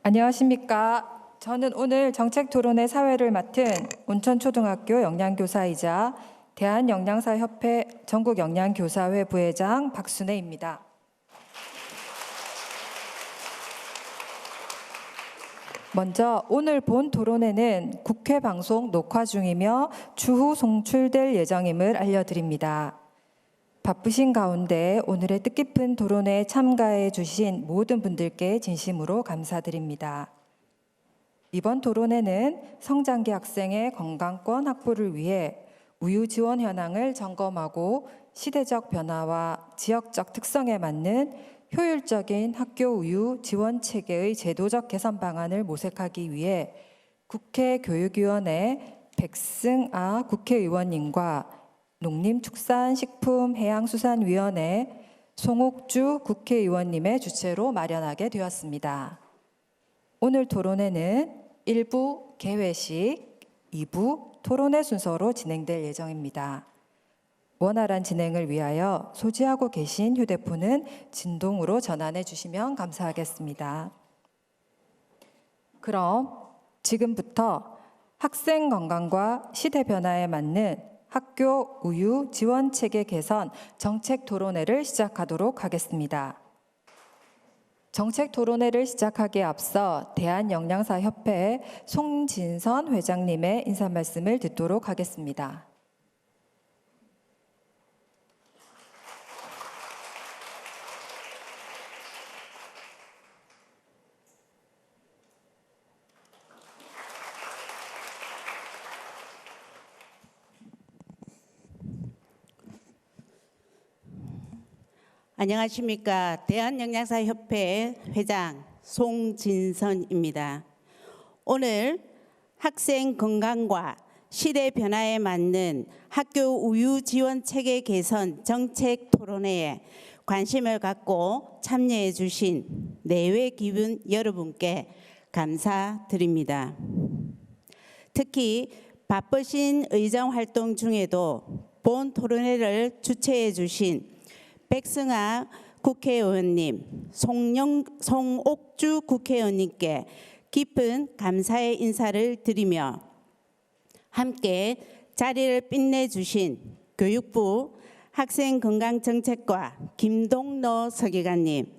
안녕하십니까. 저는 오늘 정책토론회 사회를 맡은 온천초등학교 영양교사이자 대한영양사협회 전국영양교사회 부회장 박순애입니다. 먼저 오늘 본 토론회는 국회 방송 녹화 중이며 추후 송출될 예정임을 알려드립니다. 바쁘신 가운데 오늘의 뜻깊은 토론회에 참가해 주신 모든 분들께 진심으로 감사드립니다. 이번 토론회는 성장기 학생의 건강권 확보를 위해 우유 지원 현황을 점검하고 시대적 변화와 지역적 특성에 맞는 효율적인 학교 우유 지원 체계의 제도적 개선 방안을 모색하기 위해 국회 교육위원회 백승아 국회의원님과 농림축산식품해양수산위원회 송옥주 국회의원님의 주최로 마련하게 되었습니다. 오늘 토론회는 1부 개회식, 2부 토론회 순서로 진행될 예정입니다. 원활한 진행을 위하여 소지하고 계신 휴대폰은 진동으로 전환해 주시면 감사하겠습니다. 그럼 지금부터 학생 건강과 시대 변화에 맞는 학교 우유 지원 체계 개선 정책 토론회를 시작하도록 하겠습니다. 정책 토론회를 시작하기에 앞서 대한영양사협회 송진선 회장님의 인사 말씀을 듣도록 하겠습니다. 안녕하십니까. 대한영양사협회 회장 송진선입니다. 오늘 학생 건강과 시대 변화에 맞는 학교 우유 지원 체계 개선 정책 토론회에 관심을 갖고 참여해 주신 내외 기분 여러분께 감사드립니다. 특히 바쁘신 의정 활동 중에도 본 토론회를 주최해 주신 백승아 국회의원님, 송옥주 국회의원님께 깊은 감사의 인사를 드리며 함께 자리를 빛내주신 교육부 학생건강정책과 김동노 서기관님,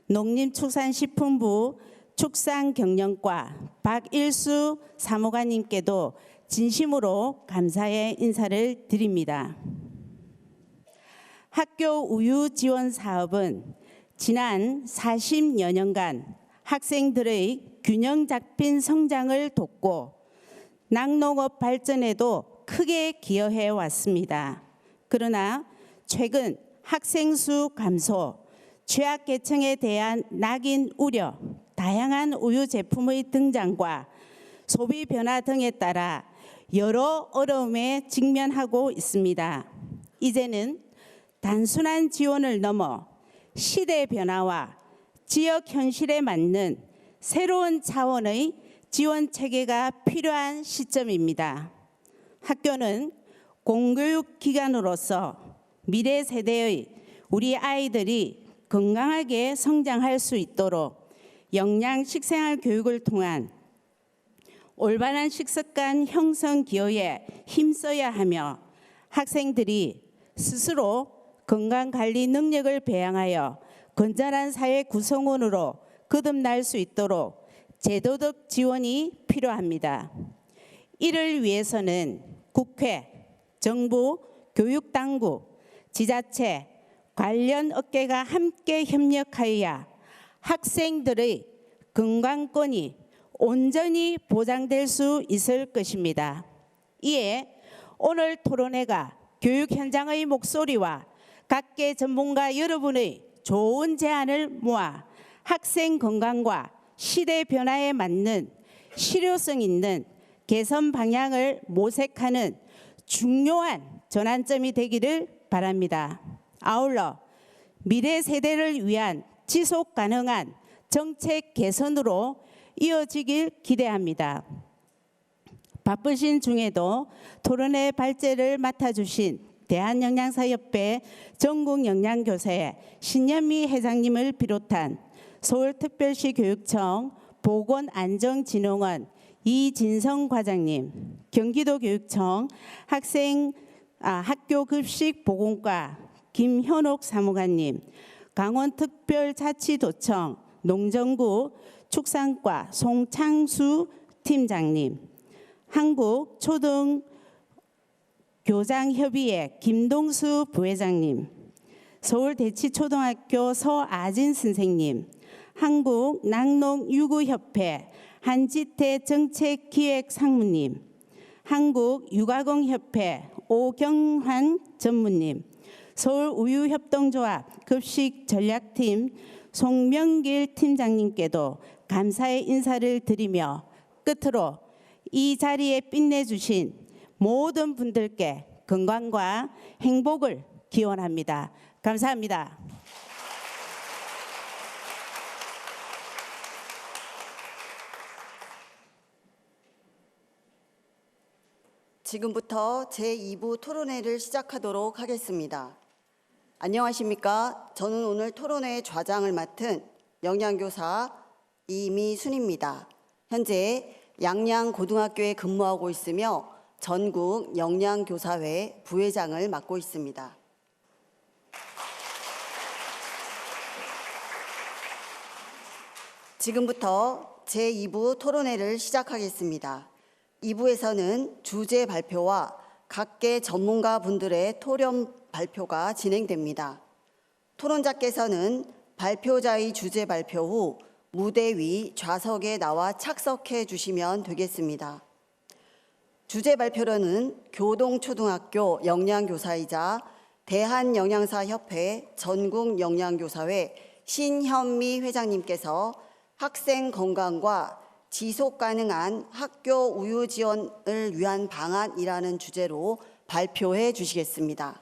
농림축산식품부 축산경영과 박일수 사무관님께도 진심으로 감사의 인사를 드립니다. 학교 우유 지원 사업은 지난 40여 년간 학생들의 균형 잡힌 성장을 돕고 낙농업 발전에도 크게 기여해 왔습니다. 그러나 최근 학생 수 감소, 취약계층에 대한 낙인 우려, 다양한 우유 제품의 등장과 소비 변화 등에 따라 여러 어려움에 직면하고 있습니다. 이제는 단순한 지원을 넘어 시대 변화와 지역 현실에 맞는 새로운 차원의 지원 체계가 필요한 시점입니다. 학교는 공교육 기관으로서 미래 세대의 우리 아이들이 건강하게 성장할 수 있도록 영양 식생활 교육을 통한 올바른 식습관 형성 기여에 힘써야 하며 학생들이 스스로 건강관리 능력을 배양하여 건전한 사회 구성원으로 거듭날 수 있도록 제도적 지원이 필요합니다. 이를 위해서는 국회, 정부, 교육당국, 지자체, 관련 업계가 함께 협력하여야 학생들의 건강권이 온전히 보장될 수 있을 것입니다. 이에 오늘 토론회가 교육 현장의 목소리와 각계 전문가 여러분의 좋은 제안을 모아 학생 건강과 시대 변화에 맞는 실효성 있는 개선 방향을 모색하는 중요한 전환점이 되기를 바랍니다. 아울러 미래 세대를 위한 지속 가능한 정책 개선으로 이어지길 기대합니다. 바쁘신 중에도 토론회 발제를 맡아주신 대한영양사협회 전국영양교사회 신현미 회장님을 비롯한 서울특별시 교육청 보건안전진흥원 이진성 과장님, 경기도교육청 학교급식보건과 김현옥 사무관님, 강원특별자치도청 농정구 축산과 송창수 팀장님, 한국초등교장협의회 김동수 부회장님, 서울대치초등학교 서아진 선생님, 한국낙농유구협회 한지태 정책기획상무님, 한국육아공협회 오경환 전무님, 서울우유협동조합 급식전략팀 송명길 팀장님께도 감사의 인사를 드리며 끝으로 이 자리에 빛내주신 모든 분들께 건강과 행복을 기원합니다. 감사합니다. 지금부터 제2부 토론회를 시작하도록 하겠습니다. 안녕하십니까? 저는 오늘 토론회 좌장을 맡은 영양교사 이미순입니다. 현재 양양고등학교에 근무하고 있으며 전국 영양교사회 부회장을 맡고 있습니다. 지금부터 제2부 토론회를 시작하겠습니다. 2부에서는 주제 발표와 각계 전문가 분들의 토론 발표가 진행됩니다. 토론자께서는 발표자의 주제 발표 후 무대 위 좌석에 나와 착석해 주시면 되겠습니다. 주제 발표로는 교동초등학교 영양교사이자 대한영양사협회 전국영양교사회 신현미 회장님께서 학생 건강과 지속 가능한 학교 우유 지원을 위한 방안이라는 주제로 발표해 주시겠습니다.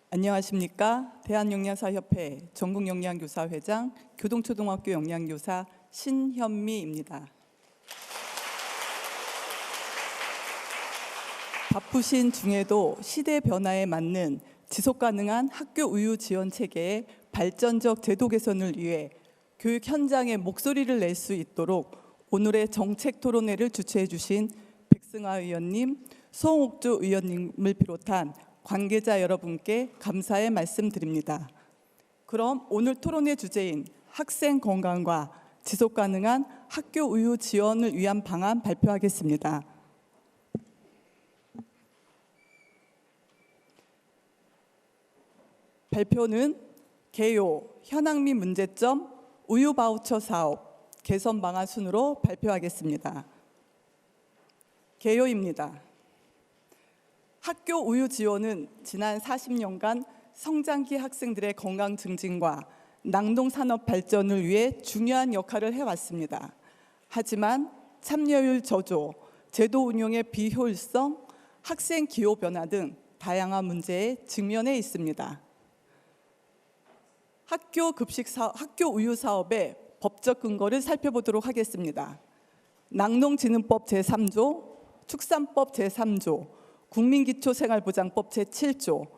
안녕하십니까? 대한영양사협회 전국영양교사회장 교동초등학교 영양교사 신현미입니다. 바쁘신 중에도 시대 변화에 맞는 지속가능한 학교 우유 지원 체계의 발전적 제도 개선을 위해 교육 현장에 목소리를 낼 수 있도록 오늘의 정책 토론회를 주최해 주신 백승아 의원님, 송옥주 의원님을 비롯한 관계자 여러분께 감사의 말씀드립니다. 그럼 오늘 토론의 주제인 학생 건강과 지속 가능한 학교 우유 지원을 위한 방안 발표하겠습니다. 발표는 개요, 현황 및 문제점, 우유 바우처 사업, 개선 방안 순으로 발표하겠습니다. 개요입니다. 학교 우유 지원은 지난 40년간 성장기 학생들의 건강 증진과 낙농 산업 발전을 위해 중요한 역할을 해왔습니다. 하지만 참여율 저조, 제도 운영의 비효율성, 학생 기호 변화 등 다양한 문제에 직면해 있습니다. 학교 우유 사업의 법적 근거를 살펴보도록 하겠습니다. 낙농진흥법 제3조, 축산법 제3조, 국민기초생활보장법 제7조,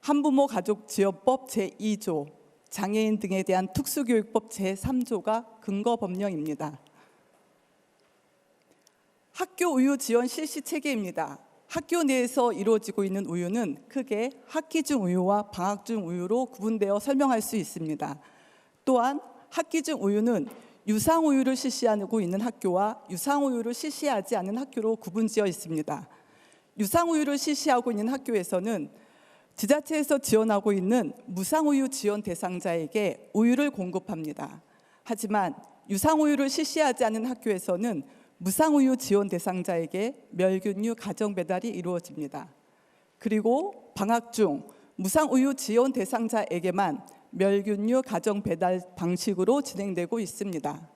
한부모 가족지원법 제2조, 장애인 등에 대한 특수교육법 제3조가 근거 법령입니다. 학교 우유 지원 실시 체계입니다. 학교 내에서 이루어지고 있는 우유는 크게 학기 중 우유와 방학 중 우유로 구분되어 설명할 수 있습니다. 또한 학기 중 우유는 유상 우유를 실시하고 있는 학교와 유상 우유를 실시하지 않은 학교로 구분지어 있습니다. 유상 우유를 실시하고 있는 학교에서는 지자체에서 지원하고 있는 무상 우유 지원 대상자에게 우유를 공급합니다. 하지만 유상 우유를 실시하지 않은 학교에서는 무상 우유 지원 대상자에게 멸균류 가정 배달이 이루어집니다. 그리고 방학 중 무상 우유 지원 대상자에게만 멸균류 가정 배달 방식으로 진행되고 있습니다.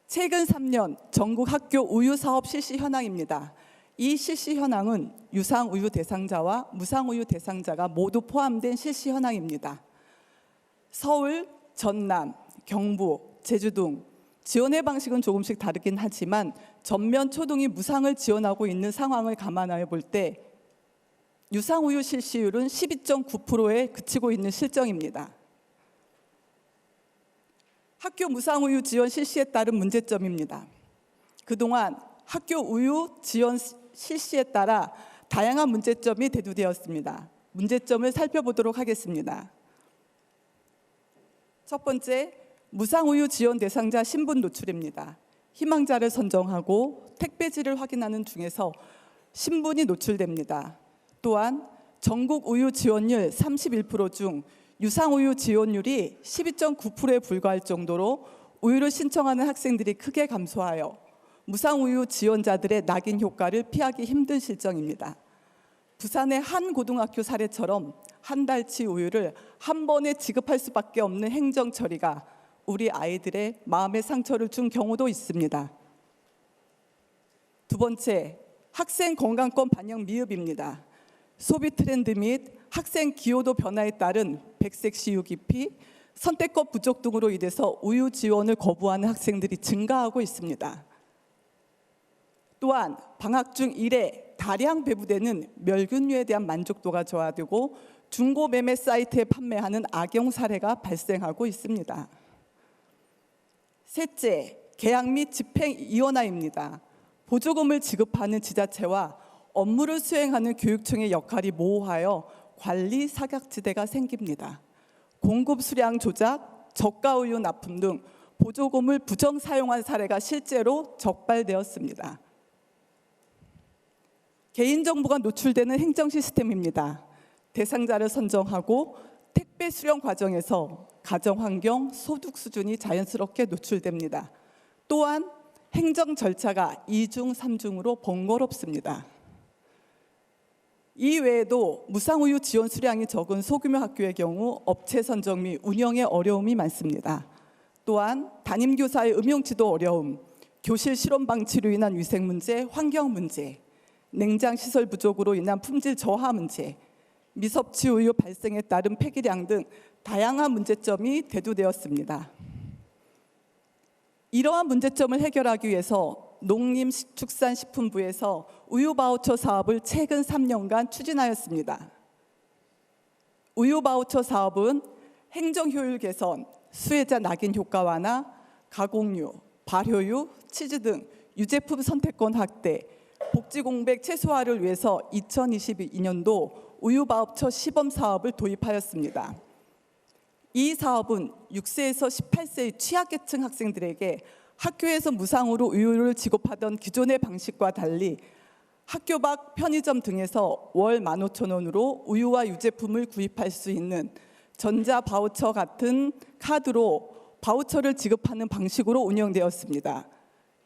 최근 3년 전국 학교 우유 사업 실시 현황입니다. 이 실시 현황은 유상 우유 대상자와 무상 우유 대상자가 모두 포함된 실시 현황입니다. 서울, 전남, 경부, 제주 등 지원의 방식은 조금씩 다르긴 하지만 전면 초등이 무상을 지원하고 있는 상황을 감안하여 볼 때 유상우유 실시율은 12.9%에 그치고 있는 실정입니다. 학교 무상우유 지원 실시에 따른 문제점입니다. 그동안 학교 우유 지원 실시에 따라 다양한 문제점이 대두되었습니다. 문제점을 살펴보도록 하겠습니다. 첫 번째, 무상우유 지원 대상자 신분 노출입니다. 희망자를 선정하고 택배지를 확인하는 중에서 신분이 노출됩니다. 또한 전국 우유 지원율 31% 중 유상우유 지원율이 12.9%에 불과할 정도로 우유를 신청하는 학생들이 크게 감소하여 무상우유 지원자들의 낙인 효과를 피하기 힘든 실정입니다. 부산의 한 고등학교 사례처럼 한 달치 우유를 한 번에 지급할 수밖에 없는 행정 처리가 우리 아이들의 마음의 상처를 준 경우도 있습니다. 두 번째, 학생 건강권 반영 미흡입니다. 소비 트렌드 및 학생 기여도 변화에 따른 백색 시유 기피, 선택권 부족 등으로 인해서 우유 지원을 거부하는 학생들이 증가하고 있습니다. 또한 방학 중 일회 다량 배부되는 멸균류에 대한 만족도가 저하되고 중고 매매 사이트에 판매하는 악용 사례가 발생하고 있습니다. 셋째, 계약 및 집행 이원화입니다. 보조금을 지급하는 지자체와 업무를 수행하는 교육청의 역할이 모호하여 관리 사각지대가 생깁니다. 공급 수량 조작, 저가 우유 납품 등 보조금을 부정 사용한 사례가 실제로 적발되었습니다. 개인정보가 노출되는 행정 시스템입니다. 대상자를 선정하고 택배 수령 과정에서 가정환경, 소득 수준이 자연스럽게 노출됩니다. 또한 행정 절차가 2중, 3중으로 번거롭습니다. 이 외에도 무상우유 지원 수량이 적은 소규모 학교의 경우 업체 선정 및 운영에 어려움이 많습니다. 또한 담임교사의 음용지도 어려움, 교실 실온 방치로 인한 위생 문제, 환경 문제, 냉장 시설 부족으로 인한 품질 저하 문제, 미섭취 우유 발생에 따른 폐기량 등 다양한 문제점이 대두되었습니다. 이러한 문제점을 해결하기 위해서 농림축산식품부에서 우유 바우처 사업을 최근 3년간 추진하였습니다. 우유 바우처 사업은 행정 효율 개선, 수혜자 낙인 효과 완화, 가공유, 발효유, 치즈 등 유제품 선택권 확대, 복지 공백 최소화를 위해서 2022년도 우유 바우처 시범 사업을 도입하였습니다. 이 사업은 6세에서 18세의 취약계층 학생들에게 학교에서 무상으로 우유를 지급하던 기존의 방식과 달리 학교 밖 편의점 등에서 월 15,000원으로 우유와 유제품을 구입할 수 있는 전자 바우처 같은 카드로 바우처를 지급하는 방식으로 운영되었습니다.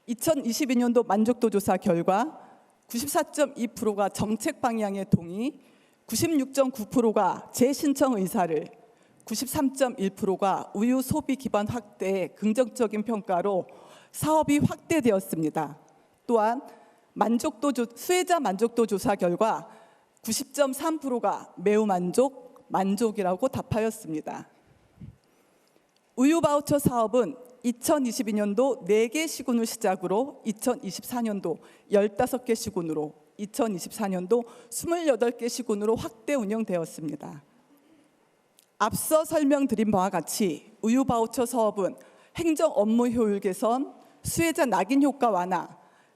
2022년도 만족도 조사 결과 94.2%가 정책 방향에 동의, 96.9%가 재신청 의사를, 93.1%가 우유 소비 기반 확대에 긍정적인 평가로 사업이 확대되었습니다. 또한 수혜자 만족도 조사 결과 90.3%가 매우 만족이라고 답하였습니다. 우유 바우처 사업은 2022년도 4개 시군을 시작으로 2024년도 15개 시군으로 2024년도 28개 시군으로 확대 운영되었습니다. 앞서 설명드린 바와 같이 우유 바우처 사업은 행정 업무 효율 개선, 수혜자 낙인 효과 완화,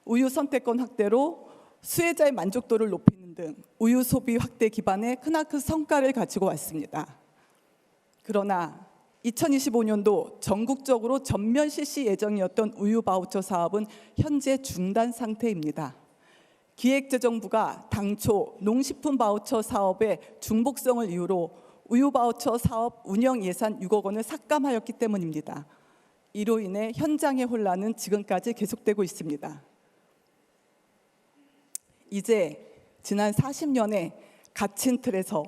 우유 선택권 확대로 수혜자의 만족도를 높이는 등 우유 소비 확대 기반의 크나큰 성과를 가지고 왔습니다. 그러나 2025년도 전국적으로 전면 실시 예정이었던 우유 바우처 사업은 현재 중단 상태입니다. 기획재정부가 당초 농식품 바우처 사업의 중복성을 이유로 우유 바우처 사업 운영 예산 6억 원을 삭감하였기 때문입니다. 이로 인해 현장의 혼란은 지금까지 계속되고 있습니다. 이제 지난 40년의 갇힌 틀에서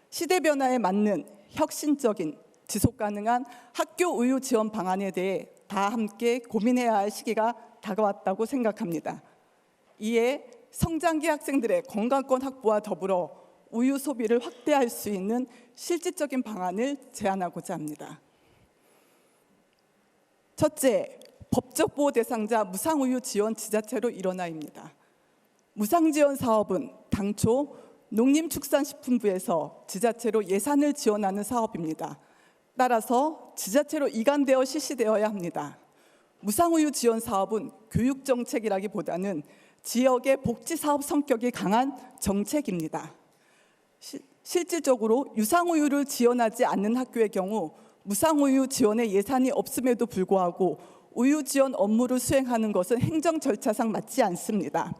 시대 변화에 맞는 혁신적인 지속 가능한 학교 우유 지원 방안에 대해 다 함께 고민해야 할 시기가 다가왔다고 생각합니다. 이에 성장기 학생들의 건강권 확보와 더불어 우유 소비를 확대할 수 있는 실질적인 방안을 제안하고자 합니다. 첫째, 법적 보호 대상자 무상우유 지원 지자체로 일원화입니다. 무상지원 사업은 당초 농림축산식품부에서 지자체로 예산을 지원하는 사업입니다. 따라서 지자체로 이관되어 실시되어야 합니다. 무상우유 지원 사업은 교육정책이라기보다는 지역의 복지사업 성격이 강한 정책입니다. 실질적으로 유상우유를 지원하지 않는 학교의 경우 무상우유 지원에 예산이 없음에도 불구하고 우유 지원 업무를 수행하는 것은 행정 절차상 맞지 않습니다.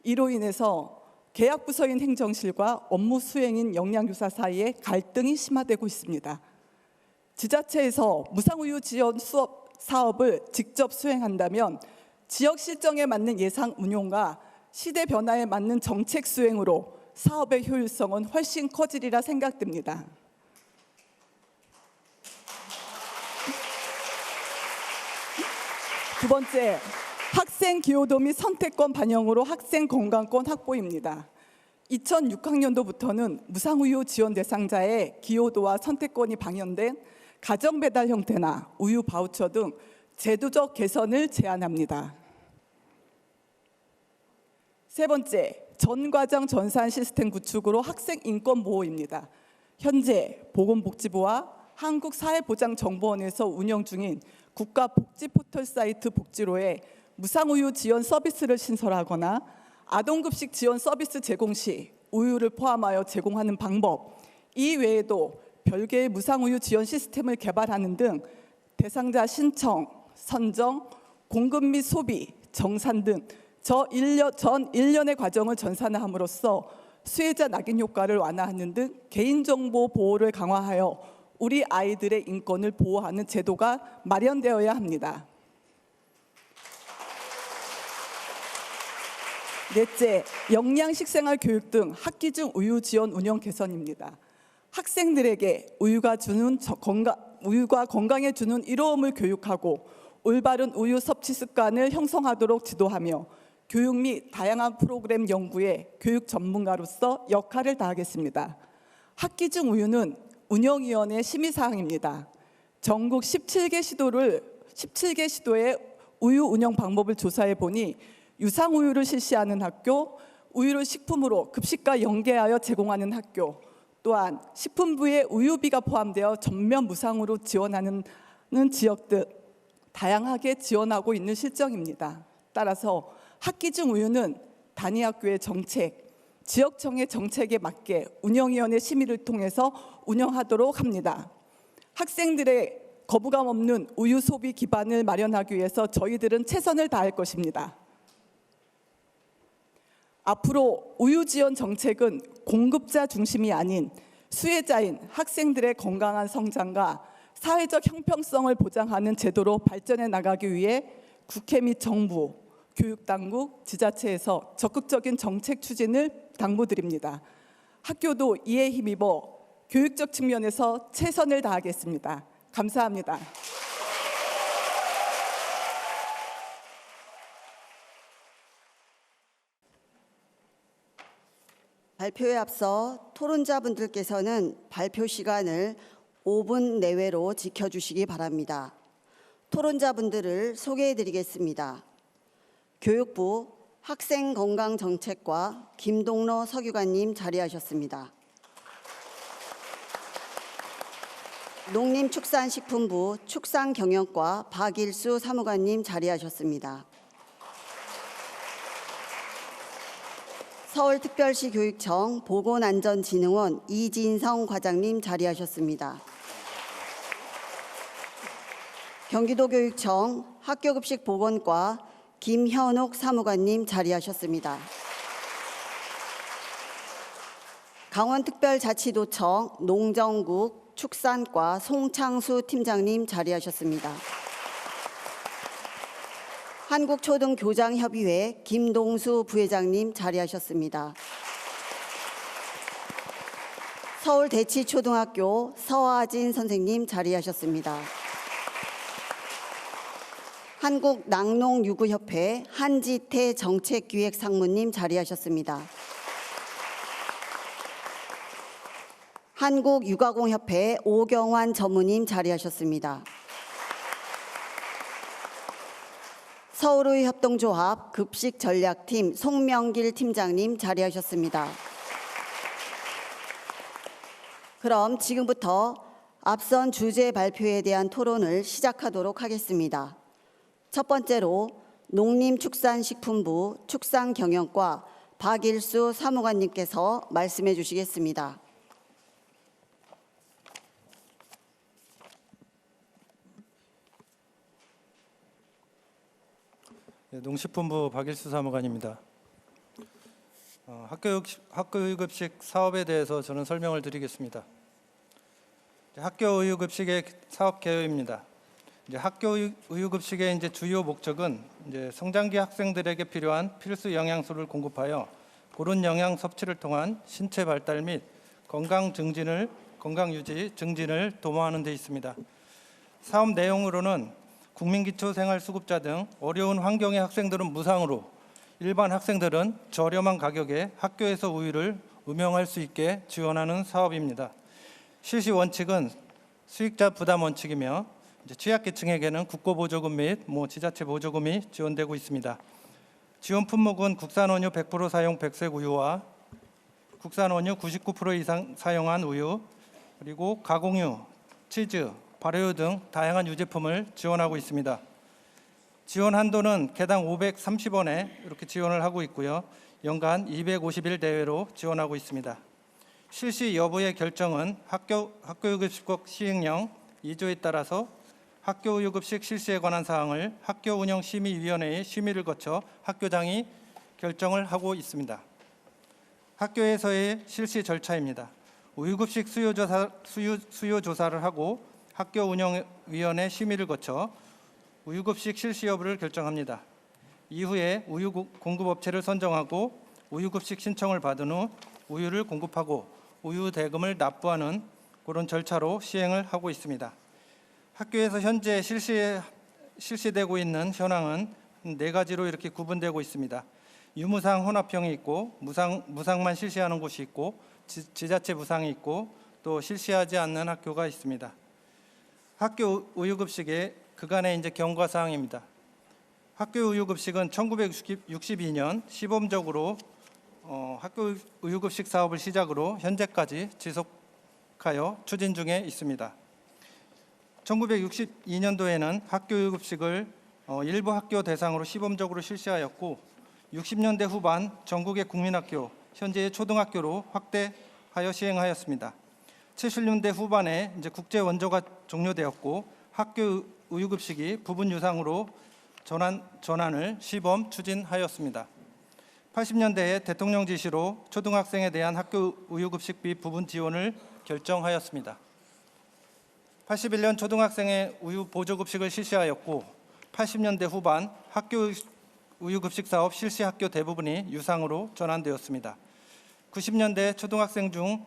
이로 인해서 계약부서인 행정실과 업무 수행인 영양교사 사이에 갈등이 심화되고 있습니다. 지자체에서 무상우유 지원 사업을 직접 수행한다면 지역 실정에 맞는 예산 운용과 시대 변화에 맞는 정책 수행으로 사업의 효율성은 훨씬 커지리라 생각됩니다. 두 번째, 학생 기여도 및 선택권 반영으로 학생 건강권 확보입니다. 2006학년도부터는 무상우유 지원 대상자의 기여도와 선택권이 반영된 가정배달 형태나 우유 바우처 등 제도적 개선을 제안합니다. 세 번째, 전과정 전산 시스템 구축으로 학생 인권 보호입니다. 현재 보건복지부와 한국사회보장정보원에서 운영 중인 국가복지포털 사이트 복지로에 무상우유 지원 서비스를 신설하거나 아동급식 지원 서비스 제공 시 우유를 포함하여 제공하는 방법, 이 외에도 별개의 무상우유 지원 시스템을 개발하는 등 대상자 신청, 선정, 공급 및 소비, 정산 등 전 일련의 과정을 전산화함으로써 수혜자 낙인 효과를 완화하는 등 개인정보 보호를 강화하여 우리 아이들의 인권을 보호하는 제도가 마련되어야 합니다. 넷째, 영양식생활 교육 등 학기 중 우유 지원 운영 개선입니다. 학생들에게 우유가 건강에 주는 이로움을 교육하고 올바른 우유 섭취 습관을 형성하도록 지도하며 교육 및 다양한 프로그램 연구에 교육 전문가로서 역할을 다하겠습니다. 학기 중 우유는 운영위원회 심의사항입니다. 전국 17개 시도의 우유 운영 방법을 조사해 보니 유상우유를 실시하는 학교, 우유를 식품으로 급식과 연계하여 제공하는 학교, 또한 식품부에 우유비가 포함되어 전면 무상으로 지원하는 지역 등 다양하게 지원하고 있는 실정입니다. 따라서 학기 중 우유는 단위 학교의 정책, 지역청의 정책에 맞게 운영위원회 심의를 통해서 운영하도록 합니다. 학생들의 거부감 없는 우유 소비 기반을 마련하기 위해서 저희들은 최선을 다할 것입니다. 앞으로 우유 지원 정책은 공급자 중심이 아닌 수혜자인 학생들의 건강한 성장과 사회적 형평성을 보장하는 제도로 발전해 나가기 위해 국회 및 정부, 교육당국, 지자체에서 적극적인 정책 추진을 당부드립니다. 학교도 이에 힘입어 교육적 측면에서 최선을 다하겠습니다. 감사합니다. 발표에 앞서 토론자분들께서는 발표 시간을 5분 내외로 지켜주시기 바랍니다. 토론자분들을 소개해드리겠습니다. 교육부 학생건강정책과 김동러 서기관님 자리하셨습니다. 농림축산식품부 축산경영과 박일수 사무관님 자리하셨습니다. 서울특별시 교육청 보건안전진흥원 이진성 과장님 자리하셨습니다. 경기도교육청 학교급식보건과 김현옥 사무관님 자리하셨습니다. 강원특별자치도청 농정국 축산과 송창수 팀장님 자리하셨습니다. 한국초등교장협의회 김동수 부회장님 자리하셨습니다. 서울대치초등학교 서하진 선생님 자리하셨습니다. 한국낙농유구협회 한지태 정책기획상무님 자리하셨습니다. 한국육아공협회 오경환 전무님 자리하셨습니다. 서울의협동조합 급식전략팀 송명길 팀장님 자리하셨습니다. 그럼 지금부터 앞선 주제 발표에 대한 토론을 시작하도록 하겠습니다. 첫 번째로 농림축산식품부 축산경영과 박일수 사무관님께서 말씀해 주시겠습니다. 네, 농식품부 박일수 사무관입니다. 학교육급식 사업에 대해서 저는 설명을 드리겠습니다. 학교의유급식의 사업 개요입니다. 학교의유급식의 주요 목적은 성장기 학생들에게 필요한 필수 영양소를 공급하여 고른 영양 섭취를 통한 신체 발달 및 건강 유지 증진을 도모하는 데 있습니다. 사업 내용으로는 국민기초생활수급자 등 어려운 환경의 학생들은 무상으로, 일반 학생들은 저렴한 가격에 학교에서 우유를 음용할 수 있게 지원하는 사업입니다. 실시 원칙은 수익자 부담 원칙이며 취약계층에게는 국고보조금 및 지자체 보조금이 지원되고 있습니다. 지원 품목은 국산 원유 100% 사용 백색 우유와 국산 원유 99% 이상 사용한 우유, 그리고 가공유, 치즈, 발효유 등 다양한 유제품을 지원하고 있습니다. 지원 한도는 개당 530원에 이렇게 지원을 하고 있고요. 연간 250일 대회로 지원하고 있습니다. 실시 여부의 결정은 학교육급식법 시행령 2조에 따라서 학교육급식 실시에 관한 사항을 학교운영심의위원회의 심의를 거쳐 학교장이 결정을 하고 있습니다. 학교에서의 실시 절차입니다. 우유급식 수요 조사를 하고 학교운영위원회 심의를 거쳐 우유급식 실시 여부를 결정합니다. 이후에 우유 공급업체를 선정하고 우유급식 신청을 받은 후 우유를 공급하고 우유 대금을 납부하는 그런 절차로 시행을 하고 있습니다. 학교에서 현재 실시되고 있는 현황은 4가지로 이렇게 구분되고 있습니다. 유무상 혼합형이 있고 무상만 실시하는 곳이 있고 지자체 무상이 있고 또 실시하지 않는 학교가 있습니다. 학교 우유급식의 그간의 경과사항입니다. 학교 우유급식은 1962년 시범적으로 학교 우유급식 사업을 시작으로 현재까지 지속하여 추진 중에 있습니다. 1962년도에는 학교 우유급식을 일부 학교 대상으로 시범적으로 실시하였고 60년대 후반 전국의 국민학교, 현재의 초등학교로 확대하여 시행하였습니다. 70년대 후반에 국제 원조가 종료되었고 학교 우유급식이 부분 유상으로 전환을 시범 추진하였습니다. 80년대에 대통령 지시로 초등학생에 대한 학교 우유급식비 부분 지원을 결정하였습니다. 81년 초등학생의 우유 보조급식을 실시하였고 80년대 후반 학교 우유급식 사업 실시 학교 대부분이 유상으로 전환되었습니다. 90년대 초등학생 중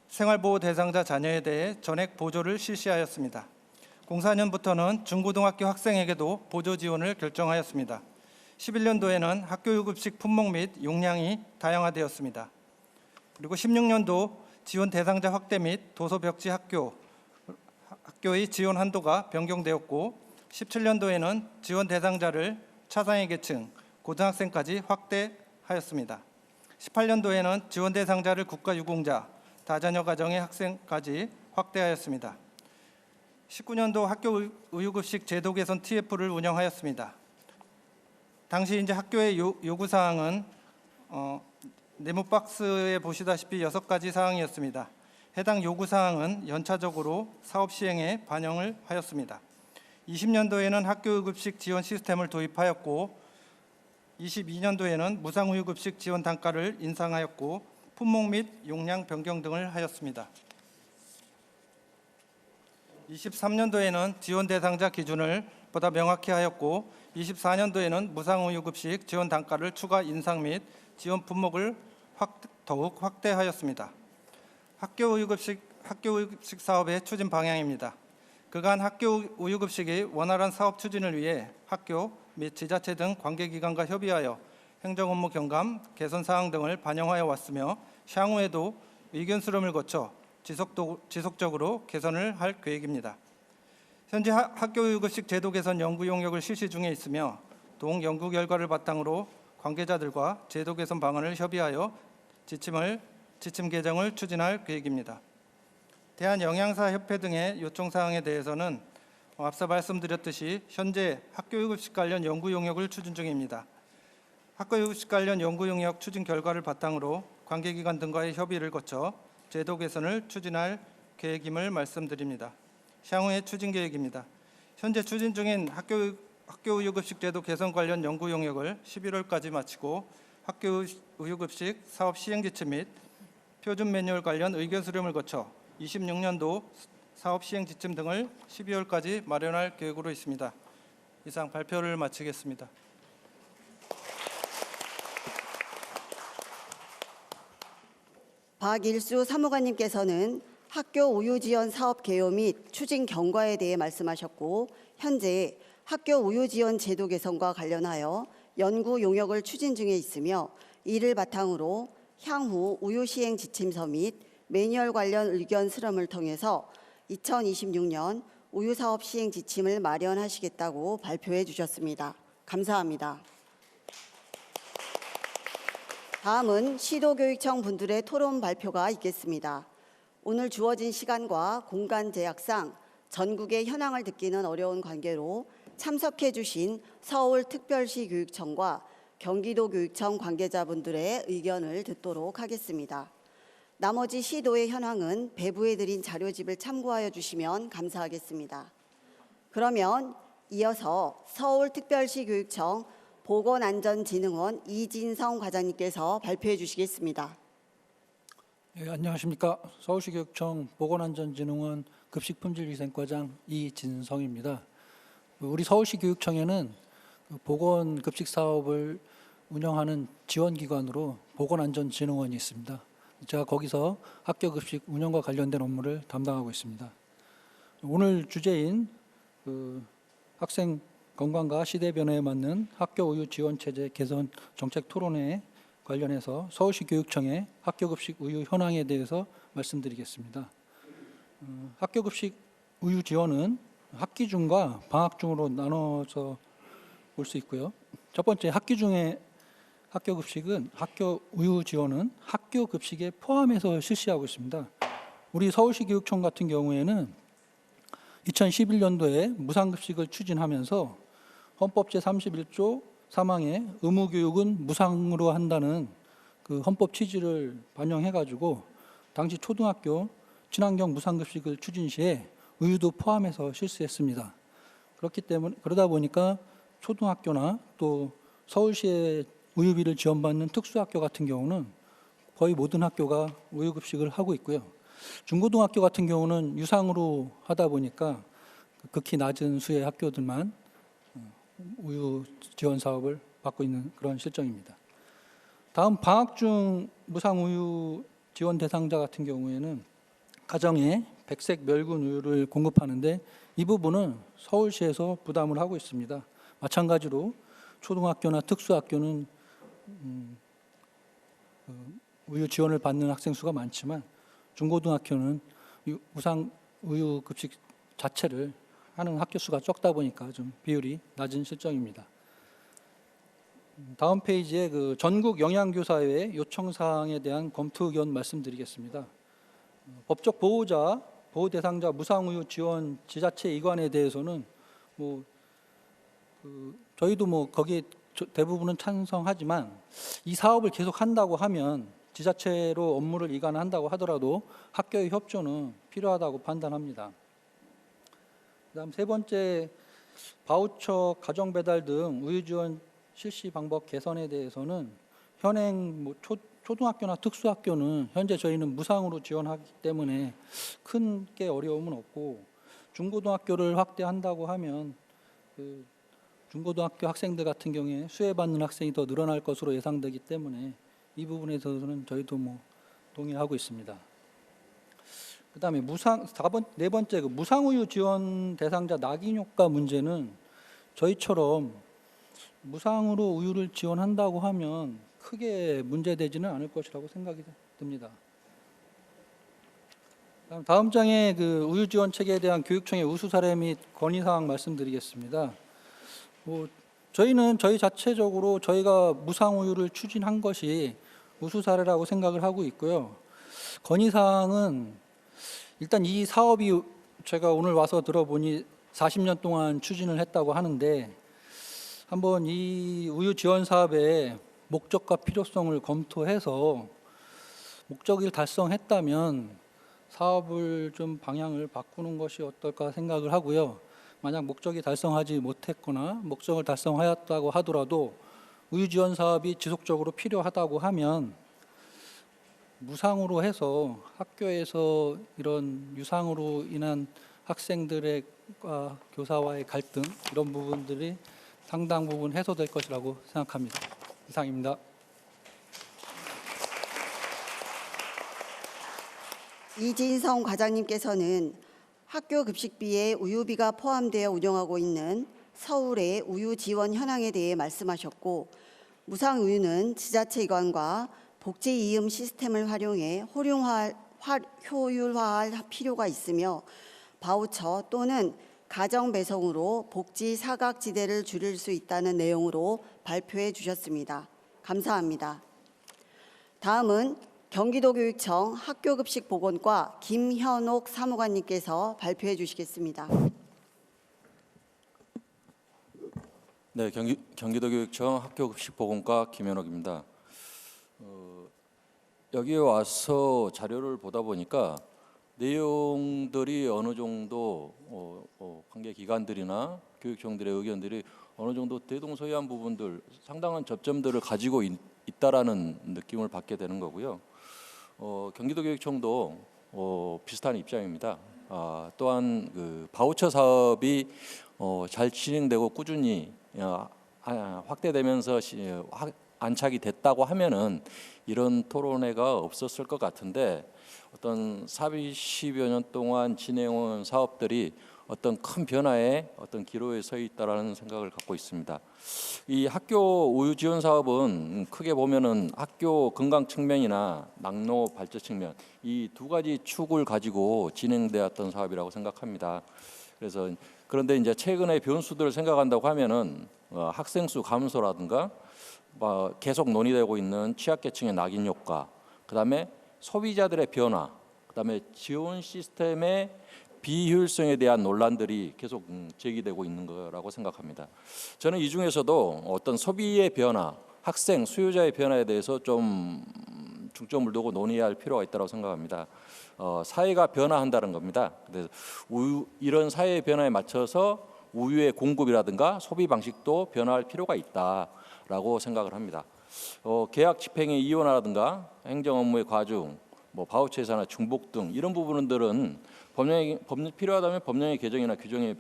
생활보호 대상자 자녀에 대해 전액 보조를 실시하였습니다. 04년부터는 중고등학교 학생에게도 보조 지원을 결정하였습니다. 11년도에는 학교 우유급식 품목 및 용량이 다양화되었습니다. 그리고 16년도 지원 대상자 확대 및 도서 벽지 학교의 지원 한도가 변경되었고 17년도에는 지원 대상자를 차상위 계층, 고등학생까지 확대하였습니다. 18년도에는 지원 대상자를 국가유공자, 다자녀 가정의 학생까지 확대하였습니다. 19년도 학교 우유급식 제도 개선 TF를 운영하였습니다. 당시 학교의 요구사항은 네모 박스에 보시다시피 6가지 사항이었습니다. 해당 요구사항은 연차적으로 사업 시행에 반영을 하였습니다. 20년도에는 학교 우유급식 지원 시스템을 도입하였고 22년도에는 무상우유급식 지원 단가를 인상하였고 품목 및 용량 변경 등을 하였습니다. 23년도에는 지원 대상자 기준을 보다 명확히 하였고 24년도에는 무상우유급식 지원 단가를 추가 인상 및 지원 품목을 더욱 확대하였습니다. 학교 우유급식 사업의 추진 방향입니다. 그간 학교 우유급식의 원활한 사업 추진을 위해 학교 및 지자체 등 관계기관과 협의하여 행정업무 경감, 개선 사항 등을 반영하여 왔으며 향후에도 의견 수렴을 거쳐 지속적으로 개선을 할 계획입니다. 현재 학교 우유급식 제도 개선 연구 용역을 실시 중에 있으며 동 연구 결과를 바탕으로 관계자들과 제도 개선 방안을 협의하여 지침 개정을 추진할 계획입니다. 대한영양사협회 등의 요청 사항에 대해서는 앞서 말씀드렸듯이 현재 학교유급식 관련 연구 용역을 추진 중입니다. 학교유급식 관련 연구 용역 추진 결과를 바탕으로 관계기관 등과의 협의를 거쳐 제도 개선을 추진할 계획임을 말씀드립니다. 향후의 추진 계획입니다. 현재 추진 중인 학교우유급식 제도 개선 관련 연구 용역을 11월까지 마치고 학교우유급식 사업 시행 지침 및 표준 매뉴얼 관련 의견 수렴을 거쳐 26년도 사업 시행 지침 등을 12월까지 마련할 계획으로 있습니다. 이상 발표를 마치겠습니다. 박일수 사무관님께서는 학교 우유 지원 사업 개요 및 추진 경과에 대해 말씀하셨고, 현재 학교 우유 지원 제도 개선과 관련하여 연구 용역을 추진 중에 있으며, 이를 바탕으로 향후 우유 시행 지침서 및 매뉴얼 관련 의견 수렴을 통해서 2026년 우유 사업 시행 지침을 마련하시겠다고 발표해 주셨습니다. 감사합니다. 다음은 시도교육청 분들의 토론 발표가 있겠습니다. 오늘 주어진 시간과 공간 제약상 전국의 현황을 듣기는 어려운 관계로 참석해 주신 서울특별시 교육청과 경기도교육청 관계자분들의 의견을 듣도록 하겠습니다. 나머지 시도의 현황은 배부해 드린 자료집을 참고하여 주시면 감사하겠습니다. 그러면 이어서 서울특별시 교육청 보건안전진흥원 이진성 과장님께서 발표해 주시겠습니다. 네, 안녕하십니까. 서울시 교육청 보건안전진흥원 급식품질위생과장 이진성입니다. 우리 서울시 교육청에는 보건급식 사업을 운영하는 지원기관으로 보건안전진흥원이 있습니다. 제가 거기서 학교급식 운영과 관련된 업무를 담당하고 있습니다. 오늘 주제인 학생 건강과 시대 변화에 맞는 학교 우유 지원 체제 개선 정책 토론회에 관련해서 서울시 교육청의 학교급식 우유 현황에 대해서 말씀드리겠습니다. 학교급식 우유 지원은 학기 중과 방학 중으로 나눠서 볼 수 있고요. 첫 번째 학기 중에 학교급식은 학교 우유 지원은 학교급식에 포함해서 실시하고 있습니다. 우리 서울시 교육청 같은 경우에는 2011년도에 무상급식을 추진하면서 헌법 제31조 3항에 의무교육은 무상으로 한다는 그 헌법 취지를 반영해가지고 당시 초등학교 친환경 무상급식을 추진 시에 우유도 포함해서 실시했습니다. 그러다 보니까 초등학교나 또 서울시의 우유비를 지원받는 특수학교 같은 경우는 거의 모든 학교가 우유급식을 하고 있고요. 중고등학교 같은 경우는 유상으로 하다 보니까 극히 낮은 수의 학교들만 우유 지원 사업을 받고 있는 그런 실정입니다. 다음 방학 중 무상 우유 지원 대상자 같은 경우에는 가정에 백색 멸균 우유를 공급하는데 이 부분은 서울시에서 부담을 하고 있습니다. 마찬가지로 초등학교나 특수학교는 우유 지원을 받는 학생 수가 많지만 중고등학교는 무상 우유 급식 자체를 하는 학교 수가 적다 보니까 좀 비율이 낮은 실정입니다. 다음 페이지에 전국 영양교사회 요청사항에 대한 검토 의견 말씀드리겠습니다. 법적 보호자, 보호 대상자 무상우유 지원 지자체 이관에 대해서는 저희도 거기에 대부분은 찬성하지만 이 사업을 계속 한다고 하면 지자체로 업무를 이관한다고 하더라도 학교의 협조는 필요하다고 판단합니다. 그다음 세 번째 바우처 가정 배달 등 우유 지원 실시 방법 개선에 대해서는 현행 초등학교나 특수학교는 현재 저희는 무상으로 지원하기 때문에 큰 게 어려움은 없고 중고등학교를 확대한다고 하면 중고등학교 학생들 같은 경우에 수혜받는 학생이 더 늘어날 것으로 예상되기 때문에 이 부분에 대해서는 저희도 동의하고 있습니다. 그다음에 네 번째 무상우유 지원 대상자 낙인 효과 문제는 저희처럼 무상으로 우유를 지원한다고 하면 크게 문제되지는 않을 것이라고 생각이 듭니다. 다음 장에 그 우유 지원 체계에 대한 교육청의 우수 사례 및 건의 사항 말씀드리겠습니다. 저희는 저희 자체적으로 저희가 무상 우유를 추진한 것이 우수 사례라고 생각을 하고 있고요. 건의 사항은 일단 이 사업이 제가 오늘 와서 들어보니 40년 동안 추진을 했다고 하는데 한번 이 우유 지원 사업의 목적과 필요성을 검토해서 목적을 달성했다면 사업을 좀 방향을 바꾸는 것이 어떨까 생각을 하고요. 만약 목적이 달성하지 못했거나 목적을 달성하였다고 하더라도 우유 지원 사업이 지속적으로 필요하다고 하면 무상으로 해서 학교에서 이런 유상으로 인한 학생들의 교사와의 갈등 이런 부분들이 상당 부분 해소될 것이라고 생각합니다. 이상입니다. 이진성 과장님께서는 학교 급식비에 우유비가 포함되어 운영하고 있는 서울의 우유 지원 현황에 대해 말씀하셨고, 무상 우유는 지자체 기관과 복지 이음 시스템을 활용해 효율화할 필요가 있으며 바우처 또는 가정 배송으로 복지 사각지대를 줄일 수 있다는 내용으로 발표해 주셨습니다. 감사합니다. 다음은 경기도교육청 학교급식보건과 김현옥 사무관님께서 발표해 주시겠습니다. 네, 경기도교육청 학교급식보건과 김현옥입니다. 여기에 와서 자료를 보다 보니까 내용들이 어느 정도 관계 기관들이나 교육청들의 의견들이 어느 정도 대동소이한 부분들, 상당한 접점들을 가지고 있다라는 느낌을 받게 되는 거고요. 경기도교육청도 비슷한 입장입니다. 또한 그 바우처 사업이 잘 진행되고 꾸준히 확대되면서 안착이 됐다고 하면은 이런 토론회가 없었을 것 같은데 어떤 40여 년 동안 진행한 사업들이 어떤 큰 변화의 어떤 기로에 서 있다라는 생각을 갖고 있습니다. 이 학교 우유 지원 사업은 크게 보면은 학교 건강 측면이나 낙로 발전 측면 이 두 가지 축을 가지고 진행되었던 사업이라고 생각합니다. 그래서 그런데 이제 최근의 변수들을 생각한다고 하면은 학생 수 감소라든가 계속 논의되고 있는 취약계층의 낙인 효과, 그다음에 소비자들의 변화, 그다음에 지원 시스템의 비효율성에 대한 논란들이 계속 제기되고 있는 거라고 생각합니다. 저는 이 중에서도 어떤 소비의 변화, 학생, 수요자의 변화에 대해서 좀 중점을 두고 논의해야 할 필요가 있다고 생각합니다. 사회가 변화한다는 겁니다. 그래서 이런 사회의 변화에 맞춰서 우유의 공급이라든가 소비 방식도 변화할 필요가 있다라고 생각을 합니다. 계약 집행의 이원화라든가 행정 업무의 과중, 바우처 예산화 중복 등 이런 부분들은 필요하다면 법령의 개정이나 규정의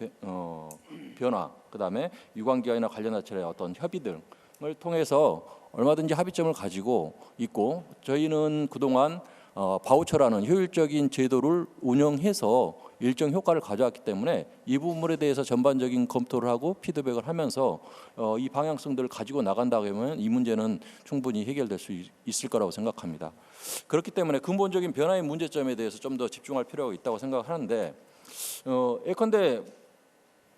변화, 그다음에 유관기관이나 관련 단체의 어떤 협의 등을 통해서 얼마든지 합의점을 가지고 있고, 저희는 그동안 바우처라는 효율적인 제도를 운영해서 일정 효과를 가져왔기 때문에 이 부분에 대해서 전반적인 검토를 하고 피드백을 하면서 이 방향성들을 가지고 나간다고 하면 이 문제는 충분히 해결될 수 있을 거라고 생각합니다. 그렇기 때문에 근본적인 변화의 문제점에 대해서 좀 더 집중할 필요가 있다고 생각하는데, 예컨대